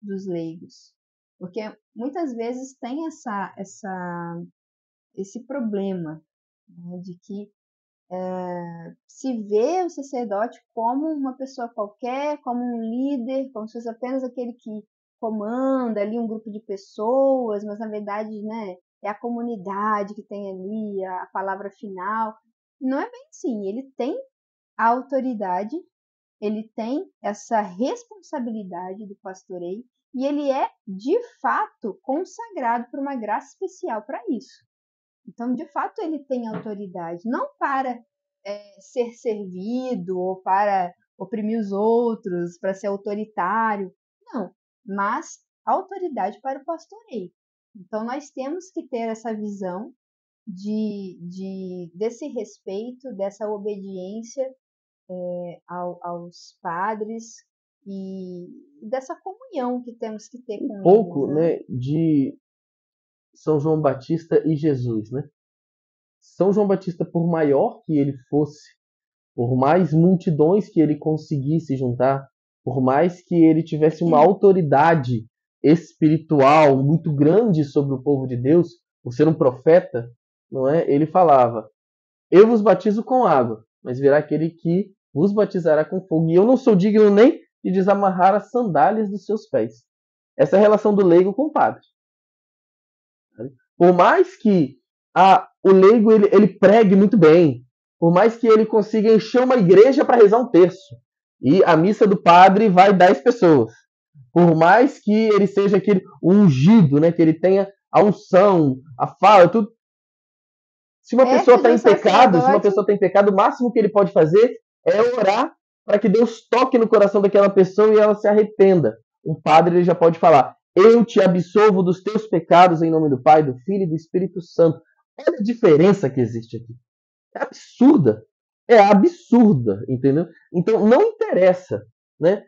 A: dos leigos. Porque muitas vezes tem esse problema, né, de que se vê o sacerdote como uma pessoa qualquer, como um líder, como se fosse apenas aquele que comanda ali um grupo de pessoas, mas na verdade, né, é a comunidade que tem ali a palavra final. Não é bem assim. Ele tem a autoridade, ele tem essa responsabilidade do pastoreio e ele é, de fato, consagrado por uma graça especial para isso. Então, de fato, ele tem autoridade, não para ser servido ou para oprimir os outros, para ser autoritário, não, mas autoridade para o pastoreio. Então, nós temos que ter essa visão desse respeito, dessa obediência aos padres e dessa comunhão que temos que ter com eles.
B: Pouco, né, de São João Batista e Jesus, né? São João Batista, por maior que ele fosse, por mais multidões que ele conseguisse juntar, por mais que ele tivesse uma autoridade espiritual muito grande sobre o povo de Deus, por ser um profeta, não é? Ele falava: eu vos batizo com água, mas virá aquele que vos batizará com fogo, e eu não sou digno nem de desamarrar as sandálias dos seus pés. Essa é a relação do leigo com o padre. Por mais que o leigo ele pregue muito bem, por mais que ele consiga encher uma igreja para rezar um terço, e a missa do padre vai 10 pessoas, por mais que ele seja aquele ungido, né, que ele tenha a unção, a fala, tudo. Se uma pessoa está em pecado, o máximo que ele pode fazer é orar para que Deus toque no coração daquela pessoa e ela se arrependa. Um padre ele já pode falar: eu te absolvo dos teus pecados em nome do Pai, do Filho e do Espírito Santo. Olha a diferença que existe aqui. É absurda. É absurda, entendeu? Então não interessa, né?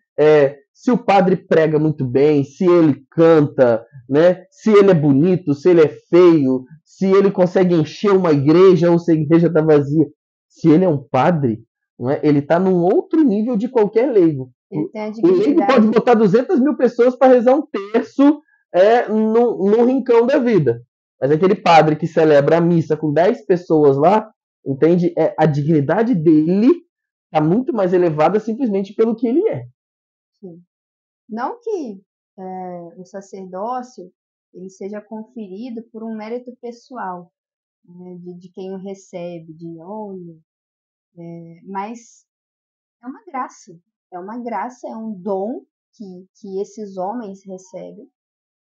B: Se o padre prega muito bem, se ele canta, né? Se ele é bonito, se ele é feio, se ele consegue encher uma igreja ou se a igreja está vazia. Se ele é um padre, não é? Ele está num outro nível de qualquer leigo. O leigo pode botar 200 mil pessoas para rezar um terço no rincão da vida. Mas aquele padre que celebra a missa com 10 pessoas lá, entende? A dignidade dele está muito mais elevada simplesmente pelo que ele é.
A: Sim. Não que o sacerdócio ele seja conferido por um mérito pessoal, né, de quem o recebe, mas é uma graça, é um dom que esses homens recebem,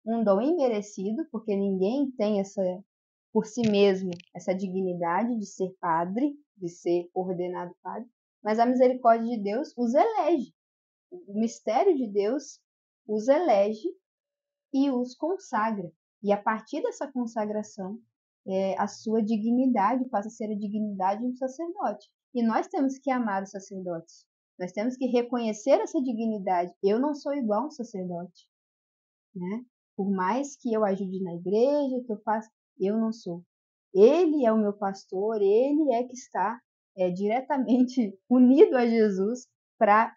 A: um dom imerecido, porque ninguém tem por si mesmo essa dignidade de ser padre, de ser ordenado padre, mas a misericórdia de Deus os elege. O mistério de Deus os elege e os consagra. E a partir dessa consagração, a sua dignidade passa a ser a dignidade do sacerdote. E nós temos que amar os sacerdotes. Nós temos que reconhecer essa dignidade. Eu não sou igual a um sacerdote, né? Por mais que eu ajude na igreja, que eu faça, eu não sou. Ele é o meu pastor, ele é que está diretamente unido a Jesus para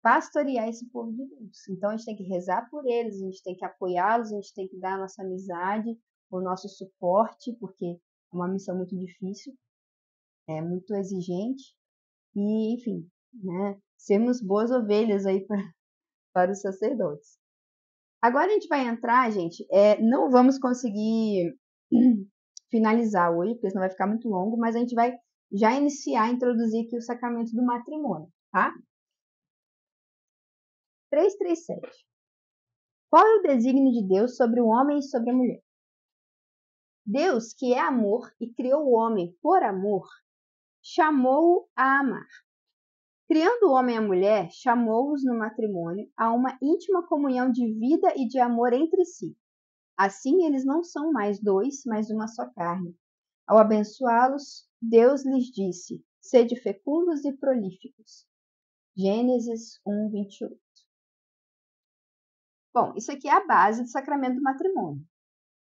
A: pastorear esse povo de Deus. Então a gente tem que rezar por eles, a gente tem que apoiá-los, a gente tem que dar a nossa amizade, o nosso suporte, porque é uma missão muito difícil, é muito exigente e, enfim, né, sermos boas ovelhas aí para os sacerdotes. Agora a gente vai entrar, gente, não vamos conseguir finalizar hoje, porque senão vai ficar muito longo, mas a gente vai já iniciar, introduzir aqui o sacramento do matrimônio, tá? 337. Qual é o desígnio de Deus sobre o homem e sobre a mulher? Deus, que é amor e criou o homem por amor, chamou-o a amar. Criando o homem e a mulher, chamou-os no matrimônio a uma íntima comunhão de vida e de amor entre si. Assim eles não são mais dois, mas uma só carne. Ao abençoá-los, Deus lhes disse: sede fecundos e prolíficos. Gênesis 1, 28. Bom, isso aqui é a base do sacramento do matrimônio.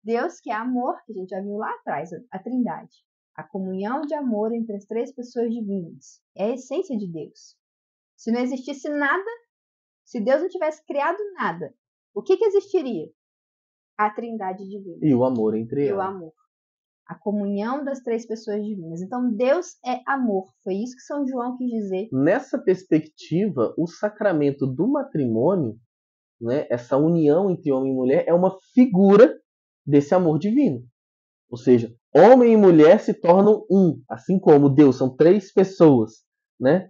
A: Deus, que é amor, que a gente já viu lá atrás, a Trindade. A comunhão de amor entre as três pessoas divinas. É a essência de Deus. Se não existisse nada, se Deus não tivesse criado nada, o que existiria? A Trindade divina.
B: E o amor entre
A: E
B: elas.
A: o amor. A comunhão das três pessoas divinas. Então, Deus é amor. Foi isso que São João quis dizer.
B: Nessa perspectiva, o sacramento do matrimônio, né, essa união entre homem e mulher, é uma figura desse amor divino. Ou seja, homem e mulher se tornam um, assim como Deus são três pessoas, né?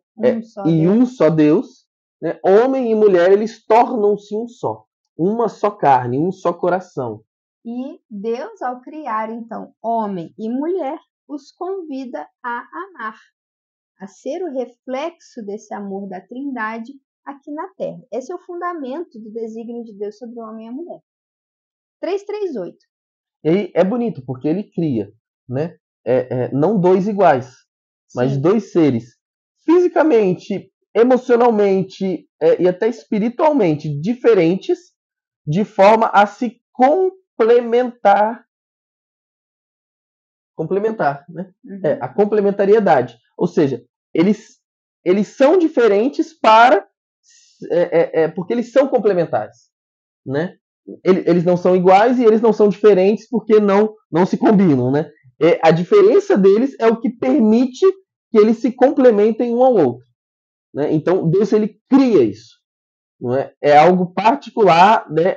B: Um só Deus, né? Homem e mulher, eles tornam-se um só, uma só carne, um só coração.
A: E Deus, ao criar, então, homem e mulher, os convida a amar, a ser o reflexo desse amor da Trindade aqui na Terra. Esse é o fundamento do desígnio de Deus sobre o homem e a mulher. 338.
B: E aí é bonito, porque ele cria, né? Não dois iguais, mas dois seres fisicamente, emocionalmente e até espiritualmente diferentes, de forma a se complementar. Complementar, né? A complementariedade. Ou seja, eles são diferentes porque eles são complementares, né? Eles não são iguais e eles não são diferentes porque não se combinam, né? A diferença deles é o que permite que eles se complementem um ao outro, né? Então Deus ele cria isso, não é? É algo particular, né,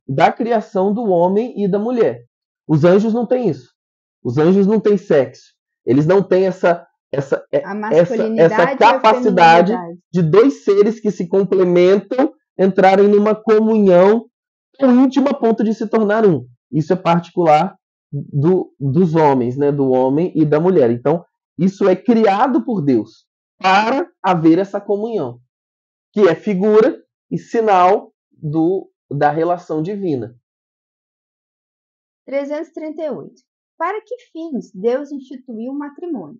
B: da criação do homem e da mulher. Os anjos não têm isso. Os anjos não têm sexo. Eles não têm essa capacidade de dois seres que se complementam entrarem numa comunhão tão íntima a ponto de se tornar um. Isso é particular dos homens, né? Do homem e da mulher. Então, isso é criado por Deus para haver essa comunhão, que é figura e sinal da relação divina.
A: 338. Para que fins Deus instituiu o matrimônio?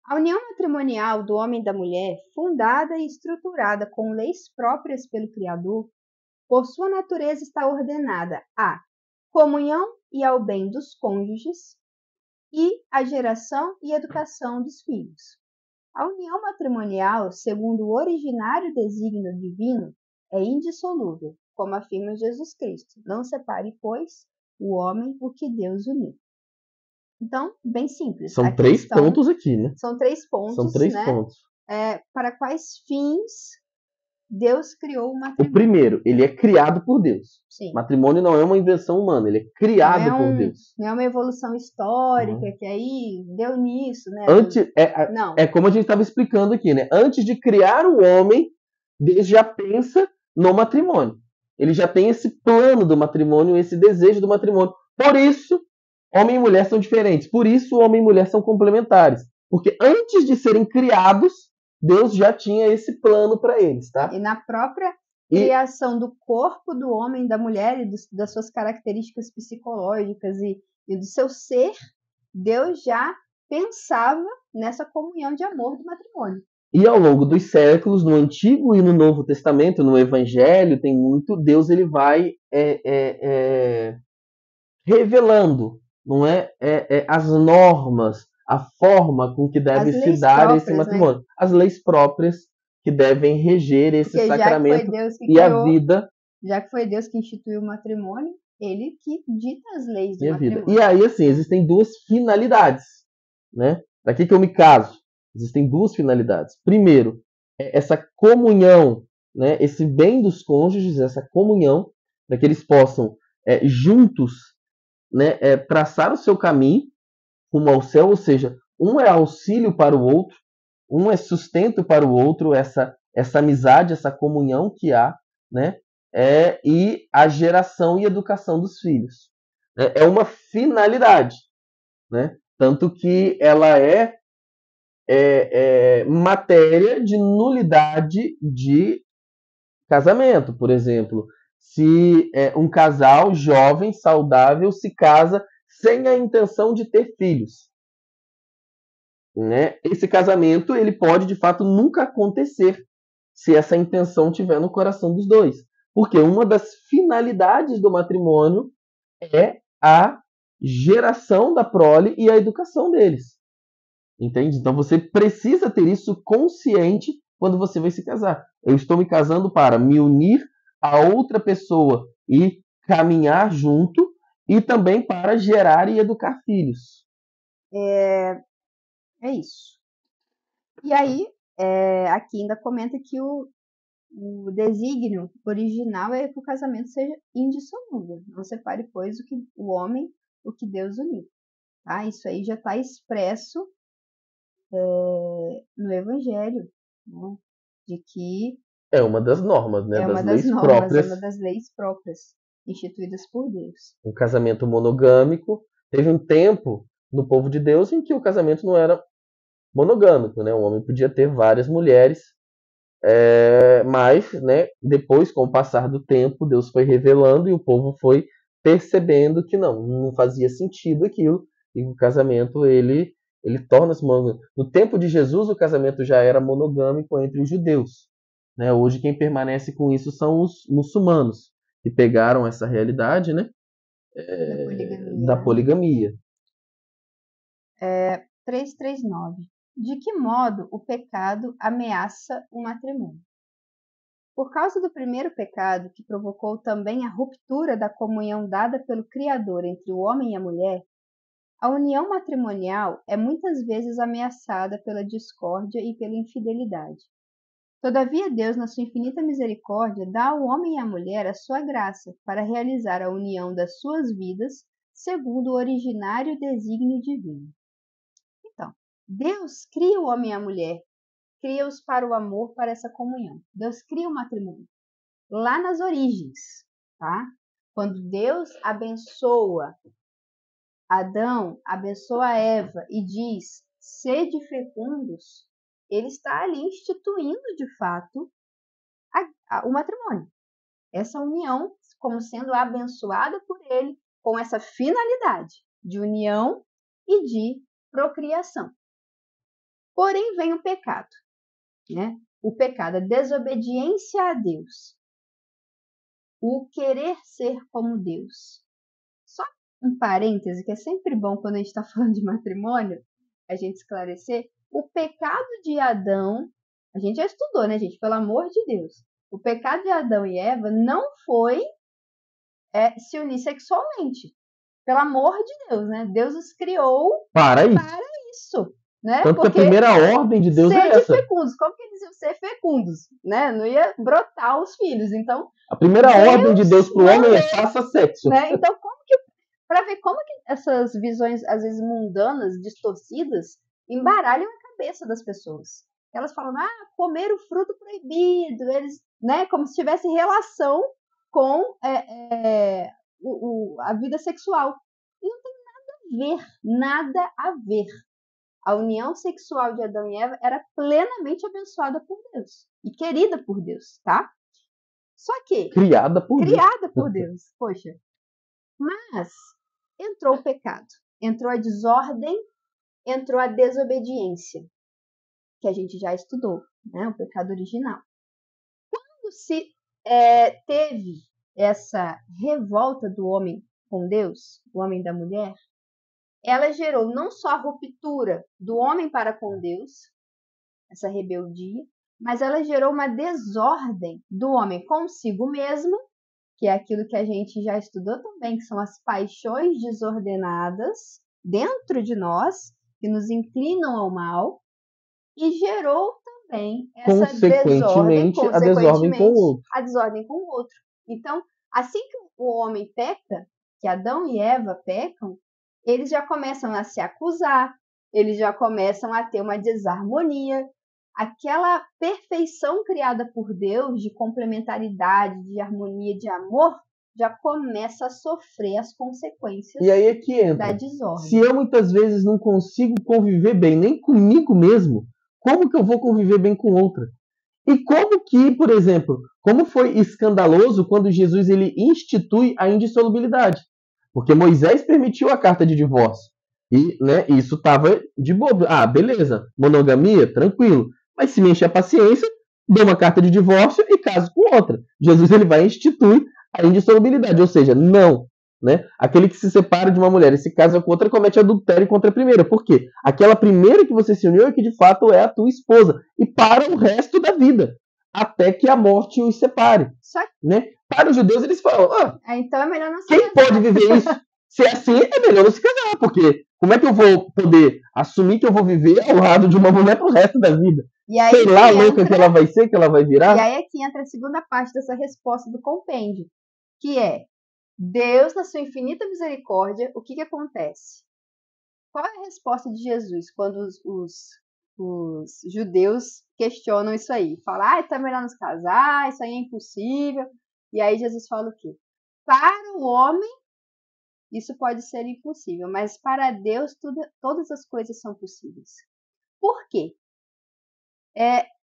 A: A união matrimonial do homem e da mulher, fundada e estruturada com leis próprias pelo Criador, por sua natureza está ordenada à comunhão e ao bem dos cônjuges e à geração e educação dos filhos. A união matrimonial, segundo o originário desígnio divino, é indissolúvel, como afirma Jesus Cristo. Não separe, pois, o homem o que Deus uniu. Então, bem simples.
B: São três pontos aqui, né?
A: São três pontos.
B: São três pontos.
A: Para quais fins Deus criou o matrimônio?
B: O primeiro, ele é criado por Deus.
A: Sim.
B: Matrimônio não é uma invenção humana, ele é criado por Deus.
A: Não é uma evolução histórica que aí deu nisso, né?
B: Não. É como a gente estava explicando aqui, né? Antes de criar o homem, Deus já pensa no matrimônio. Ele já tem esse plano do matrimônio, esse desejo do matrimônio. Por isso, homem e mulher são diferentes. Por isso, homem e mulher são complementares. Porque antes de serem criados, Deus já tinha esse plano para eles, tá?
A: E na própria criação do corpo do homem e da mulher e das suas características psicológicas e do seu ser, Deus já pensava nessa comunhão de amor do matrimônio.
B: E ao longo dos séculos, no Antigo e no Novo Testamento, no Evangelho, tem muito, Deus ele vai revelando, não é? As normas, a forma com que deve se dar esse matrimônio. Né? As leis próprias que devem reger esse sacramento a vida.
A: Já que foi Deus que instituiu o matrimônio, ele que dita as leis do matrimônio.
B: E aí, assim, existem duas finalidades, né? Para que eu me caso? Existem duas finalidades. Primeiro, essa comunhão, né? Esse bem dos cônjuges, essa comunhão, para que eles possam juntos, né, traçar o seu caminho rumo ao céu, ou seja, um é auxílio para o outro, um é sustento para o outro, essa amizade, essa comunhão que há, né, e a geração e educação dos filhos. É uma finalidade, né? Tanto que ela é matéria de nulidade de casamento. Por exemplo, se um casal jovem, saudável, se casa sem a intenção de ter filhos, né? Esse casamento ele pode de fato nunca acontecer se essa intenção tiver no coração dos dois, porque uma das finalidades do matrimônio é a geração da prole e a educação deles. Entende? Então você precisa ter isso consciente quando você vai se casar. Eu estou me casando para me unir a outra pessoa e caminhar junto, e também para gerar e educar filhos.
A: É isso. E aí, aqui ainda comenta que o desígnio original é que o casamento seja indissolúvel. Não separe, pois, o homem, o que Deus uniu. Tá? Isso aí já está expresso no Evangelho, né? De que
B: É uma das normas, né?
A: é uma
B: Das
A: das
B: leis
A: normas, é
B: próprias.
A: uma das leis próprias instituídas por Deus.
B: Um casamento monogâmico. Teve um tempo no povo de Deus em que o casamento não era monogâmico, né? O homem podia ter várias mulheres, mas, né, depois, com o passar do tempo, Deus foi revelando e o povo foi percebendo que não fazia sentido aquilo, e o casamento ele torna-se monogâmico. No tempo de Jesus, o casamento já era monogâmico entre os judeus, né? Hoje quem permanece com isso são os muçulmanos, que pegaram essa realidade, né,
A: Da poligamia,
B: da
A: né?
B: poligamia.
A: 339. De que modo o pecado ameaça o matrimônio? Por causa do primeiro pecado, que provocou também a ruptura da comunhão dada pelo Criador entre o homem e a mulher, a união matrimonial é muitas vezes ameaçada pela discórdia e pela infidelidade. Todavia, Deus, na sua infinita misericórdia, dá ao homem e à mulher a sua graça para realizar a união das suas vidas segundo o originário desígnio divino. Então, Deus cria o homem e a mulher, cria-os para o amor, para essa comunhão. Deus cria o matrimônio lá nas origens, tá? Quando Deus abençoa Adão, abençoa Eva e diz: sede fecundos, ele está ali instituindo de fato o matrimônio. Essa união como sendo abençoada por ele com essa finalidade de união e de procriação. Porém, vem o pecado, né? O pecado, a desobediência a Deus, o querer ser como Deus. Só um parêntese, que é sempre bom quando a gente está falando de matrimônio, a gente esclarecer, o pecado de Adão, a gente já estudou, né, gente? Pelo amor de Deus. O pecado de Adão e Eva não foi se unir sexualmente. Pelo amor de Deus, né? Deus os criou
B: Para
A: isso. Né?
B: Tanto
A: porque
B: que a primeira ordem de Deus é essa.
A: Fecundos. Como que eles iam ser fecundos? Né? Não ia brotar os filhos. Então,
B: a primeira ordem de Deus para o homem é faça sexo.
A: Né? Então, para ver como que essas visões, às vezes mundanas, distorcidas, embaralham a cabeça das pessoas. Elas falam, comer o fruto proibido, eles, né, como se tivesse relação com a vida sexual. E não tem nada a ver. A união sexual de Adão e Eva era plenamente abençoada por Deus e querida por Deus, tá? Só que
B: criada por
A: Deus. Poxa. Mas entrou o pecado, entrou a desordem, entrou a desobediência, que a gente já estudou, né? O pecado original. Quando se teve essa revolta do homem com Deus, do homem e da mulher, ela gerou não só a ruptura do homem para com Deus, essa rebeldia, mas ela gerou uma desordem do homem consigo mesmo, que é aquilo que a gente já estudou também, que são as paixões desordenadas dentro de nós, que nos inclinam ao mal, e gerou também essa desordem, consequentemente, a desordem com o outro. Então, assim que o homem peca, que Adão e Eva pecam, eles já começam a se acusar, eles já começam a ter uma desarmonia. Aquela perfeição criada por Deus de complementaridade, de harmonia, de amor, já começa a sofrer as consequências
B: E aí é que
A: da
B: entra.
A: desordem.
B: Se eu muitas vezes não consigo conviver bem nem comigo mesmo, como que eu vou conviver bem com outra? E como que, por exemplo, como foi escandaloso quando Jesus ele institui a indissolubilidade? Porque Moisés permitiu a carta de divórcio. E né, isso estava de bobo. Ah, beleza, monogamia, tranquilo. Mas se me encher a paciência, dou uma carta de divórcio e caso com outra. Jesus ele vai instituir a indissolubilidade, ou seja, não. Né? Aquele que se separa de uma mulher e se casa com outra comete adultério contra a primeira. Por quê? Aquela primeira que você se uniu é que de fato é a tua esposa. E para o resto da vida. Até que a morte os separe.
A: Só
B: Né? Para os judeus, eles falam:
A: então é melhor não se
B: quem
A: casar.
B: pode viver isso? Se é assim, é melhor não se casar. Porque como é que eu vou poder assumir que eu vou viver ao lado de uma mulher pro resto da vida?
A: E aí
B: Sei lá,
A: que
B: louca que ela vai ser, que ela vai
A: E
B: virar.
A: aí é que entra a segunda parte dessa resposta do compêndio, que é Deus, na sua infinita misericórdia, o que acontece? Qual é a resposta de Jesus quando os judeus questionam isso aí? Falam, tá melhor nos casar, isso aí é impossível. E aí Jesus fala o quê? Para o homem, isso pode ser impossível, mas para Deus todas as coisas são possíveis. Por quê?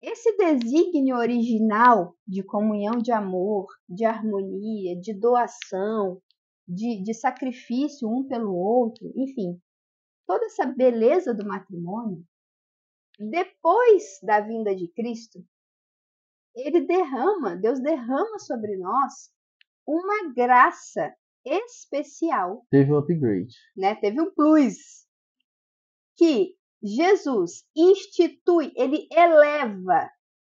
A: Esse desígnio original de comunhão de amor, de harmonia, de doação, de sacrifício um pelo outro, enfim, toda essa beleza do matrimônio, depois da vinda de Cristo, Deus derrama sobre nós uma graça especial.
B: Teve um upgrade.
A: Né? Teve um plus. Que Jesus institui, ele eleva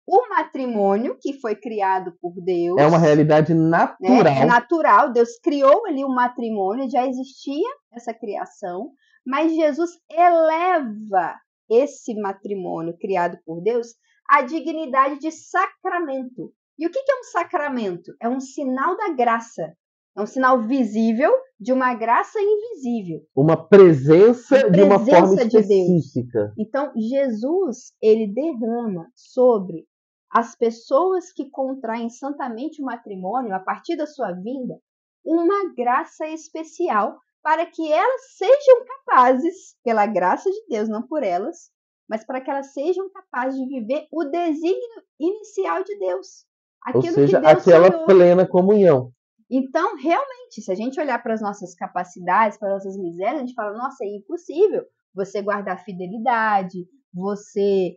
A: o matrimônio que foi criado por Deus.
B: É uma realidade natural.
A: Né? É natural, Deus criou ali o matrimônio, já existia essa criação, mas Jesus eleva esse matrimônio criado por Deus à dignidade de sacramento. E o que é um sacramento? É um sinal da graça. É um sinal visível de uma graça invisível.
B: Uma presença de uma forma específica.
A: Então, Jesus, ele derrama sobre as pessoas que contraem santamente o matrimônio, a partir da sua vinda, uma graça especial para que elas sejam capazes, pela graça de Deus, não por elas, mas para que elas sejam capazes de viver o desígnio inicial de Deus.
B: Ou seja, aquela plena comunhão.
A: Então, realmente, se a gente olhar para as nossas capacidades, para as nossas misérias, a gente fala, nossa, é impossível você guardar fidelidade, você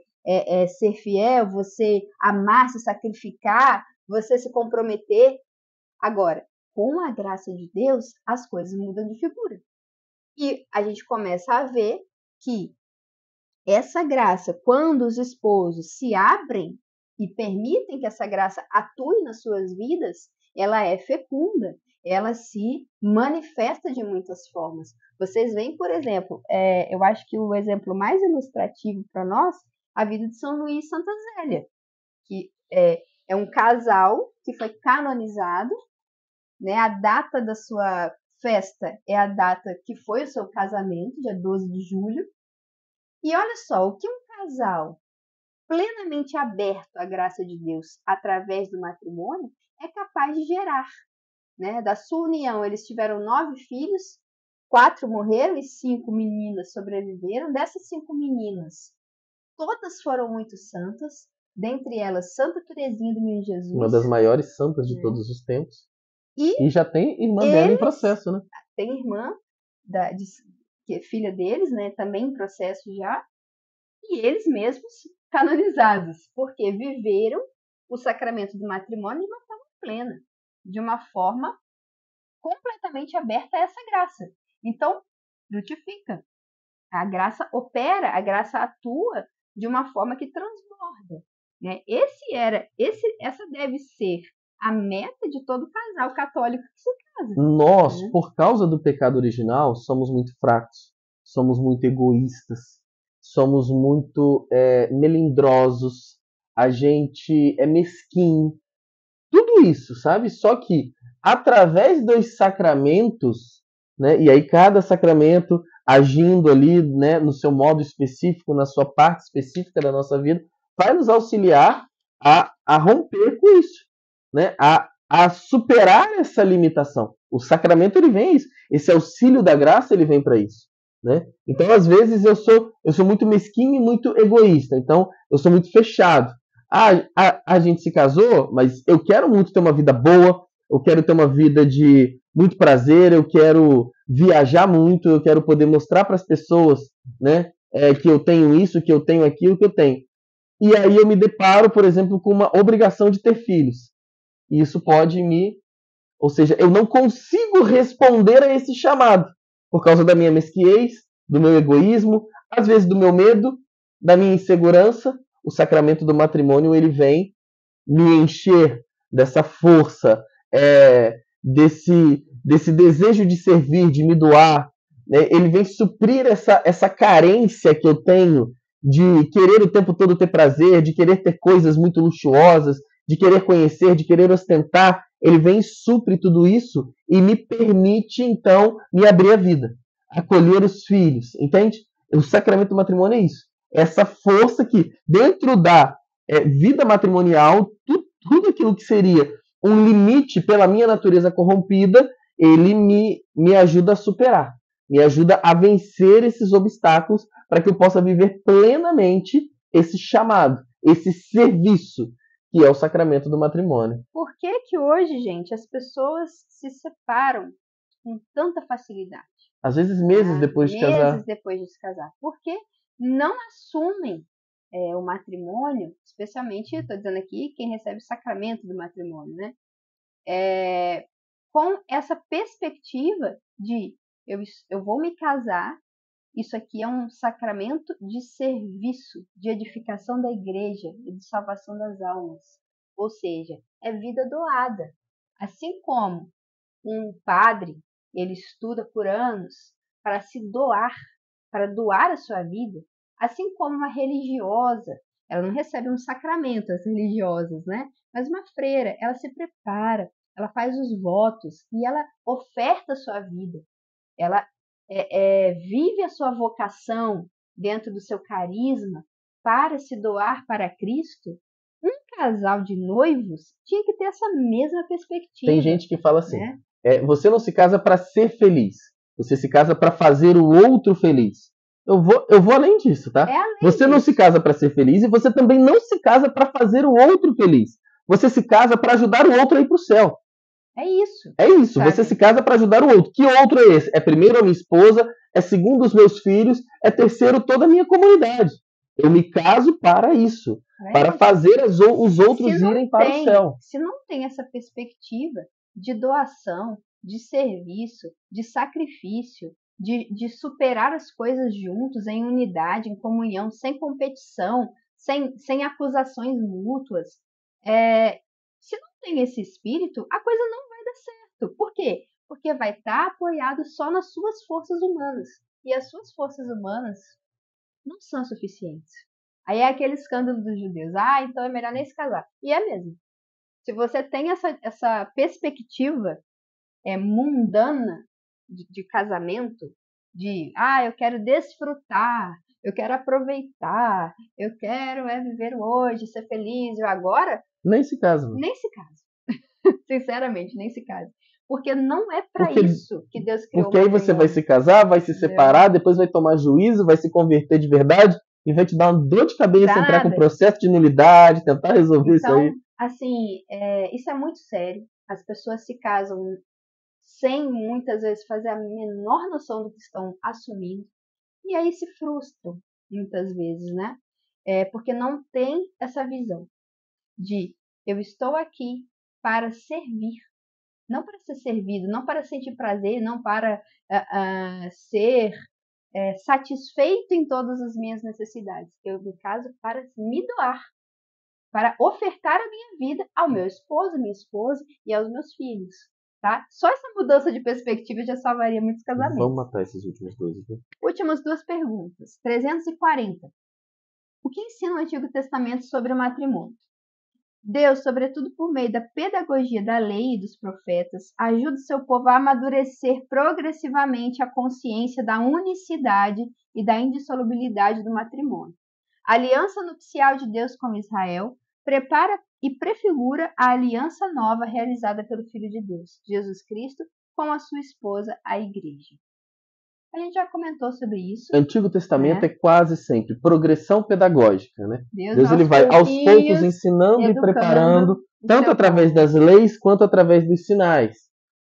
A: ser fiel, você amar, se sacrificar, você se comprometer. Agora, com a graça de Deus, as coisas mudam de figura. E a gente começa a ver que essa graça, quando os esposos se abrem e permitem que essa graça atue nas suas vidas, ela é fecunda, ela se manifesta de muitas formas. Vocês veem, por exemplo, eu acho que o exemplo mais ilustrativo para nós, a vida de São Luís e Santa Zélia, que é um casal que foi canonizado, né? A data da sua festa é a data que foi o seu casamento, dia 12 de julho. E olha só, o que um casal plenamente aberto à graça de Deus através do matrimônio é capaz de gerar. Né? Da sua união, eles tiveram 9 filhos, 4 morreram e 5 meninas sobreviveram. Dessas 5 meninas, todas foram muito santas, dentre elas Santa Teresinha do Menino Jesus.
B: Uma das maiores santas de todos os tempos. E já tem irmã dela em processo, né?
A: Tem irmã, que é filha deles, né? Também em processo já. E eles mesmos canonizados, porque viveram o sacramento do matrimônio de uma forma plena, de uma forma completamente aberta a essa graça. Então, frutifica. A graça opera, a graça atua de uma forma que transborda. Né? Essa deve ser a meta de todo casal católico que se casa.
B: Nós, por causa do pecado original, somos muito fracos, somos muito egoístas, somos muito melindrosos, a gente é mesquinho, tudo isso, sabe? Só que através dos sacramentos, né? E aí cada sacramento agindo ali, né, no seu modo específico, na sua parte específica da nossa vida, vai nos auxiliar a romper com isso, né? A a superar essa limitação. O sacramento ele vem isso. Esse auxílio da graça ele vem para isso, né? Então às vezes eu sou muito mesquinho e muito egoísta. Então eu sou muito fechado. A gente se casou, mas eu quero muito ter uma vida boa. Eu quero ter uma vida de muito prazer. Eu quero viajar muito. Eu quero poder mostrar para as pessoas, né? Que eu tenho isso, que eu tenho aquilo, que eu tenho. E aí eu me deparo, por exemplo, com uma obrigação de ter filhos. E isso pode me. Ou seja, eu não consigo responder a esse chamado por causa da minha mesquinhez, do meu egoísmo, às vezes do meu medo, da minha insegurança. O sacramento do matrimônio ele vem me encher dessa força, desse desejo de servir, de me doar. Né? Ele vem suprir essa carência que eu tenho de querer o tempo todo ter prazer, de querer ter coisas muito luxuosas, de querer conhecer, de querer ostentar. Ele vem e supre tudo isso e me permite, então, me abrir a vida, acolher os filhos, entende? O sacramento do matrimônio é isso. Essa força que, dentro da vida matrimonial, tudo aquilo que seria um limite pela minha natureza corrompida, ele me ajuda a superar, me ajuda a vencer esses obstáculos para que eu possa viver plenamente esse chamado, esse serviço que é o sacramento do matrimônio.
A: Por que que hoje, gente, as pessoas se separam com tanta facilidade?
B: Às vezes meses depois de casar.
A: Meses depois de se casar. Porque não assumem o matrimônio, especialmente, estou dizendo aqui, quem recebe o sacramento do matrimônio, né? Com essa perspectiva de eu vou me casar, isso aqui é um sacramento de serviço, de edificação da igreja e de salvação das almas. Ou seja, é vida doada. Assim como um padre, ele estuda por anos para se doar, para doar a sua vida, assim como uma religiosa, ela não recebe um sacramento, as religiosas, né? Mas uma freira, ela se prepara, ela faz os votos e ela oferta a sua vida. Ela vive a sua vocação dentro do seu carisma para se doar para Cristo. Um casal de noivos tinha que ter essa mesma perspectiva.
B: Tem gente que fala assim, né? Você não se casa para ser feliz, você se casa para fazer o outro feliz. Eu vou além disso, tá? Você não se casa para ser feliz e você também não se casa para fazer o outro feliz. Você se casa para ajudar o outro a ir para o céu.
A: É isso.
B: É isso. Sabe? Você se casa para ajudar o outro. Que outro é esse? É primeiro a minha esposa, é segundo os meus filhos, é terceiro toda a minha comunidade. Eu me caso para isso. Para fazer os outros irem para o céu.
A: Se não tem essa perspectiva de doação, de serviço, de sacrifício, de superar as coisas juntos, em unidade, em comunhão, sem competição, sem acusações mútuas, se não tem esse espírito, a coisa não vai dar certo. Por quê? Porque vai estar apoiado só nas suas forças humanas. E as suas forças humanas não são suficientes. Aí é aquele escândalo dos judeus. Então é melhor nem se casar. E é mesmo. Se você tem essa perspectiva mundana de casamento, eu quero desfrutar, eu quero aproveitar, eu quero viver hoje, ser feliz, e agora...
B: Nem se casa.
A: Nem se casa. Sinceramente, nem se casa. Porque não é para isso que Deus criou.
B: Porque aí você vai se casar, vai se separar, depois vai tomar juízo, vai se converter de verdade e vai te dar uma dor de cabeça, entrar com processo de nulidade, tentar resolver isso aí.
A: Assim, isso é muito sério. As pessoas se casam sem muitas vezes fazer a menor noção do que estão assumindo. E aí se frustram muitas vezes, né? Porque não tem essa visão de eu estou aqui para servir, não para ser servido, não para sentir prazer, não para ser satisfeito em todas as minhas necessidades. Eu me caso para me doar, para ofertar a minha vida ao meu esposo, minha esposa e aos meus filhos. Tá? Só essa mudança de perspectiva já salvaria muitos casamentos.
B: Vamos matar esses últimos dois aqui.
A: Últimas duas perguntas. 340. O que ensina o Antigo Testamento sobre o matrimônio? Deus, sobretudo por meio da pedagogia da lei e dos profetas, ajuda o seu povo a amadurecer progressivamente a consciência da unicidade e da indissolubilidade do matrimônio. A aliança nupcial de Deus com Israel prepara e prefigura a aliança nova realizada pelo Filho de Deus, Jesus Cristo, com a sua esposa, a Igreja. A gente já comentou sobre isso.
B: Antigo Testamento é quase sempre progressão pedagógica, né? Deus ele vai aos poucos
A: pouquinhos
B: ensinando e
A: educando
B: preparando,
A: o
B: tanto
A: seu
B: através
A: povo.
B: das leis quanto através dos sinais,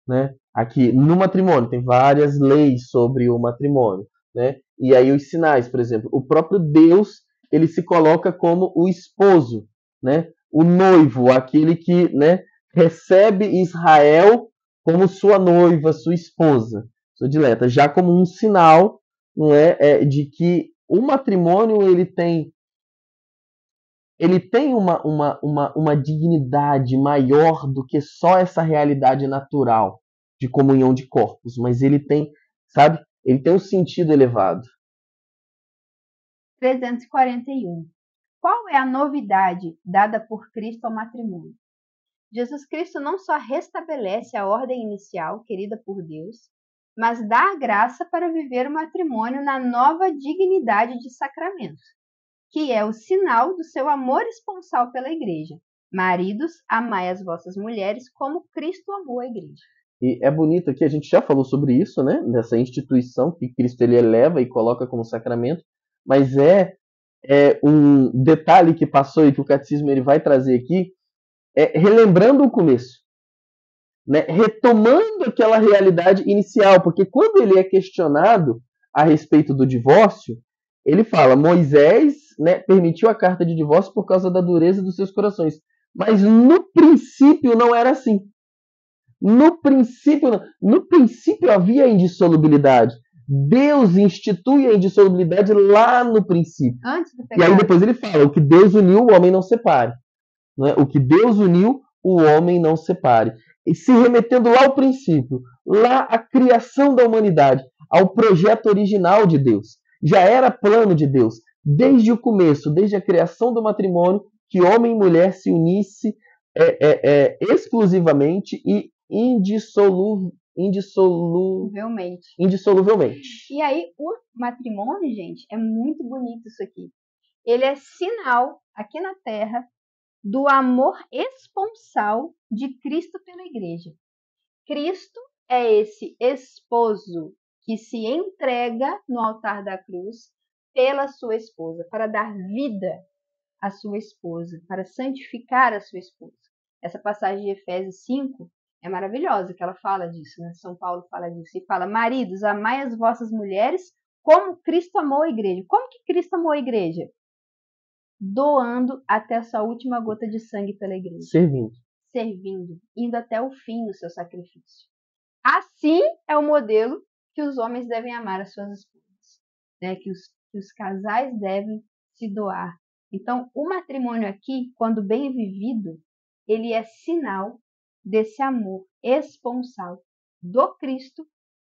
B: né? Aqui no matrimônio tem várias leis sobre o matrimônio, né? E aí os sinais, por exemplo, o próprio Deus ele se coloca como o esposo, né? O noivo, aquele que, né, recebe Israel como sua noiva, sua esposa, sua dileta, já como um sinal, não é, de que o matrimônio ele tem uma dignidade maior do que só essa realidade natural de comunhão de corpos, mas ele tem, sabe, ele tem um sentido elevado.
A: 341. Qual é a novidade dada por Cristo ao matrimônio? Jesus Cristo não só restabelece a ordem inicial querida por Deus, mas dá a graça para viver o matrimônio na nova dignidade de sacramento, que é o sinal do seu amor esponsal pela Igreja. Maridos, amai as vossas mulheres como Cristo amou a Igreja.
B: E é bonito aqui, a gente já falou sobre isso, né? Dessa instituição que Cristo ele eleva e coloca como sacramento, mas é um detalhe que passou e que o catecismo ele vai trazer aqui, relembrando o começo, né? Retomando aquela realidade inicial, porque quando ele é questionado a respeito do divórcio, ele fala: Moisés, né, permitiu a carta de divórcio por causa da dureza dos seus corações, mas no princípio não era assim. No princípio havia indissolubilidade. Deus institui a indissolubilidade lá no princípio.
A: Antes do
B: E
A: pecado.
B: aí depois ele fala: o que Deus uniu, o homem não separe. Não é? O que Deus uniu, o homem não separe. E se remetendo lá ao princípio, lá à criação da humanidade, ao projeto original de Deus. Já era plano de Deus, desde o começo, desde a criação do matrimônio, que homem e mulher se unissem exclusivamente e indissoluvelmente.
A: E aí, o matrimônio, gente, é muito bonito isso aqui. Ele é sinal, aqui na Terra, do amor esponsal de Cristo pela Igreja. Cristo é esse esposo que se entrega no altar da cruz pela sua esposa, para dar vida à sua esposa, para santificar a sua esposa. Essa passagem de Efésios 5 é maravilhosa, que ela fala disso, né? São Paulo fala disso e fala: maridos, amai as vossas mulheres como Cristo amou a igreja. Como que Cristo amou a igreja? Doando até a sua última gota de sangue pela igreja. Servindo, indo até o fim no seu sacrifício. Assim é o modelo que os homens devem amar as suas esposas, né? Que os casais devem se doar. Então, o matrimônio aqui, quando bem vivido, ele é sinal desse amor esponsal do Cristo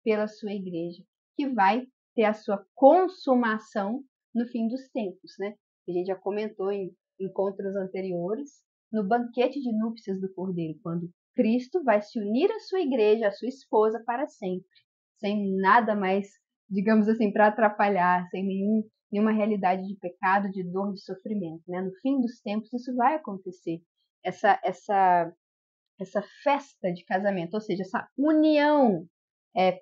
A: pela sua igreja, que vai ter a sua consumação no fim dos tempos, né? A gente já comentou em encontros anteriores, no banquete de núpcias do Cordeiro, quando Cristo vai se unir à sua igreja, à sua esposa para sempre, sem nada mais, digamos assim, para atrapalhar, sem nenhuma realidade de pecado, de dor, de sofrimento, né? No fim dos tempos isso vai acontecer, essa festa de casamento, ou seja, essa união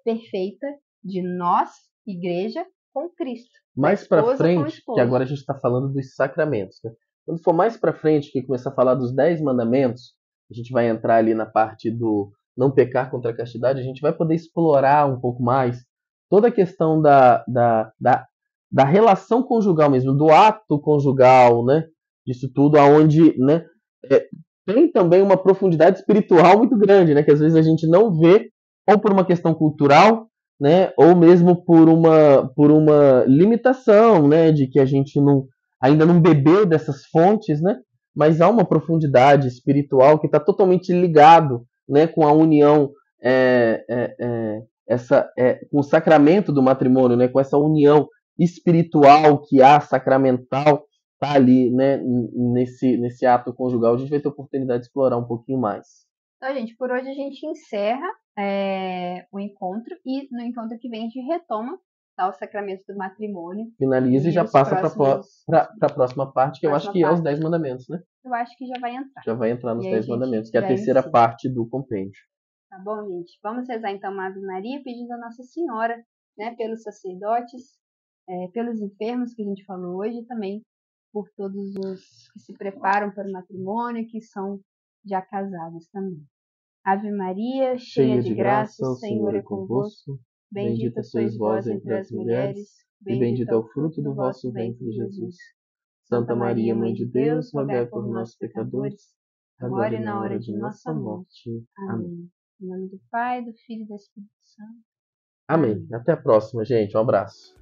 A: perfeita de nós, igreja, com Cristo.
B: Mais para frente, que agora a gente está falando dos sacramentos, né? Quando for mais para frente, que começar a falar dos 10 mandamentos, a gente vai entrar ali na parte do não pecar contra a castidade, a gente vai poder explorar um pouco mais toda a questão da relação conjugal mesmo, do ato conjugal, né? Disso tudo, aonde, né, tem também uma profundidade espiritual muito grande, né? Que às vezes a gente não vê, ou por uma questão cultural, né? Ou mesmo por uma limitação, né? De que a gente ainda não bebeu dessas fontes, né? Mas há uma profundidade espiritual que está totalmente ligado, né? Com a união, com o sacramento do matrimônio, né? Com essa união espiritual que há, sacramental, tá ali, né, nesse ato conjugal. A gente vai ter oportunidade de explorar um pouquinho mais.
A: Então, gente, por hoje a gente encerra o encontro e no encontro que vem a gente retoma começar o sacramento do matrimônio.
B: Finaliza e já
A: os
B: passa para
A: próximos-
B: a próxima parte, que eu acho
A: próxima
B: que é os
A: parte.
B: 10 mandamentos, né?
A: Eu acho que já vai entrar.
B: Já vai entrar nos
A: E aí a
B: 10
A: gente
B: mandamentos, que é a
A: já
B: terceira
A: inicia.
B: parte do compêndio.
A: Tá bom, gente? Vamos rezar então uma Ave Maria pedindo a Nossa Senhora, né, pelos sacerdotes, pelos enfermos que a gente falou hoje e também por todos os que se preparam para o matrimônio, que são já casados também. Ave Maria, cheia de graça, o Senhor é convosco. Bendita sois vós entre as mulheres,
B: e bendito é o fruto do vosso ventre, Jesus. Santa Maria, Mãe de Deus, rogai por nós, pecadores, agora e na hora de nossa morte. Amém.
A: Amém. Em nome do Pai, do Filho e do Espírito Santo.
B: Amém. Até a próxima, gente. Um abraço.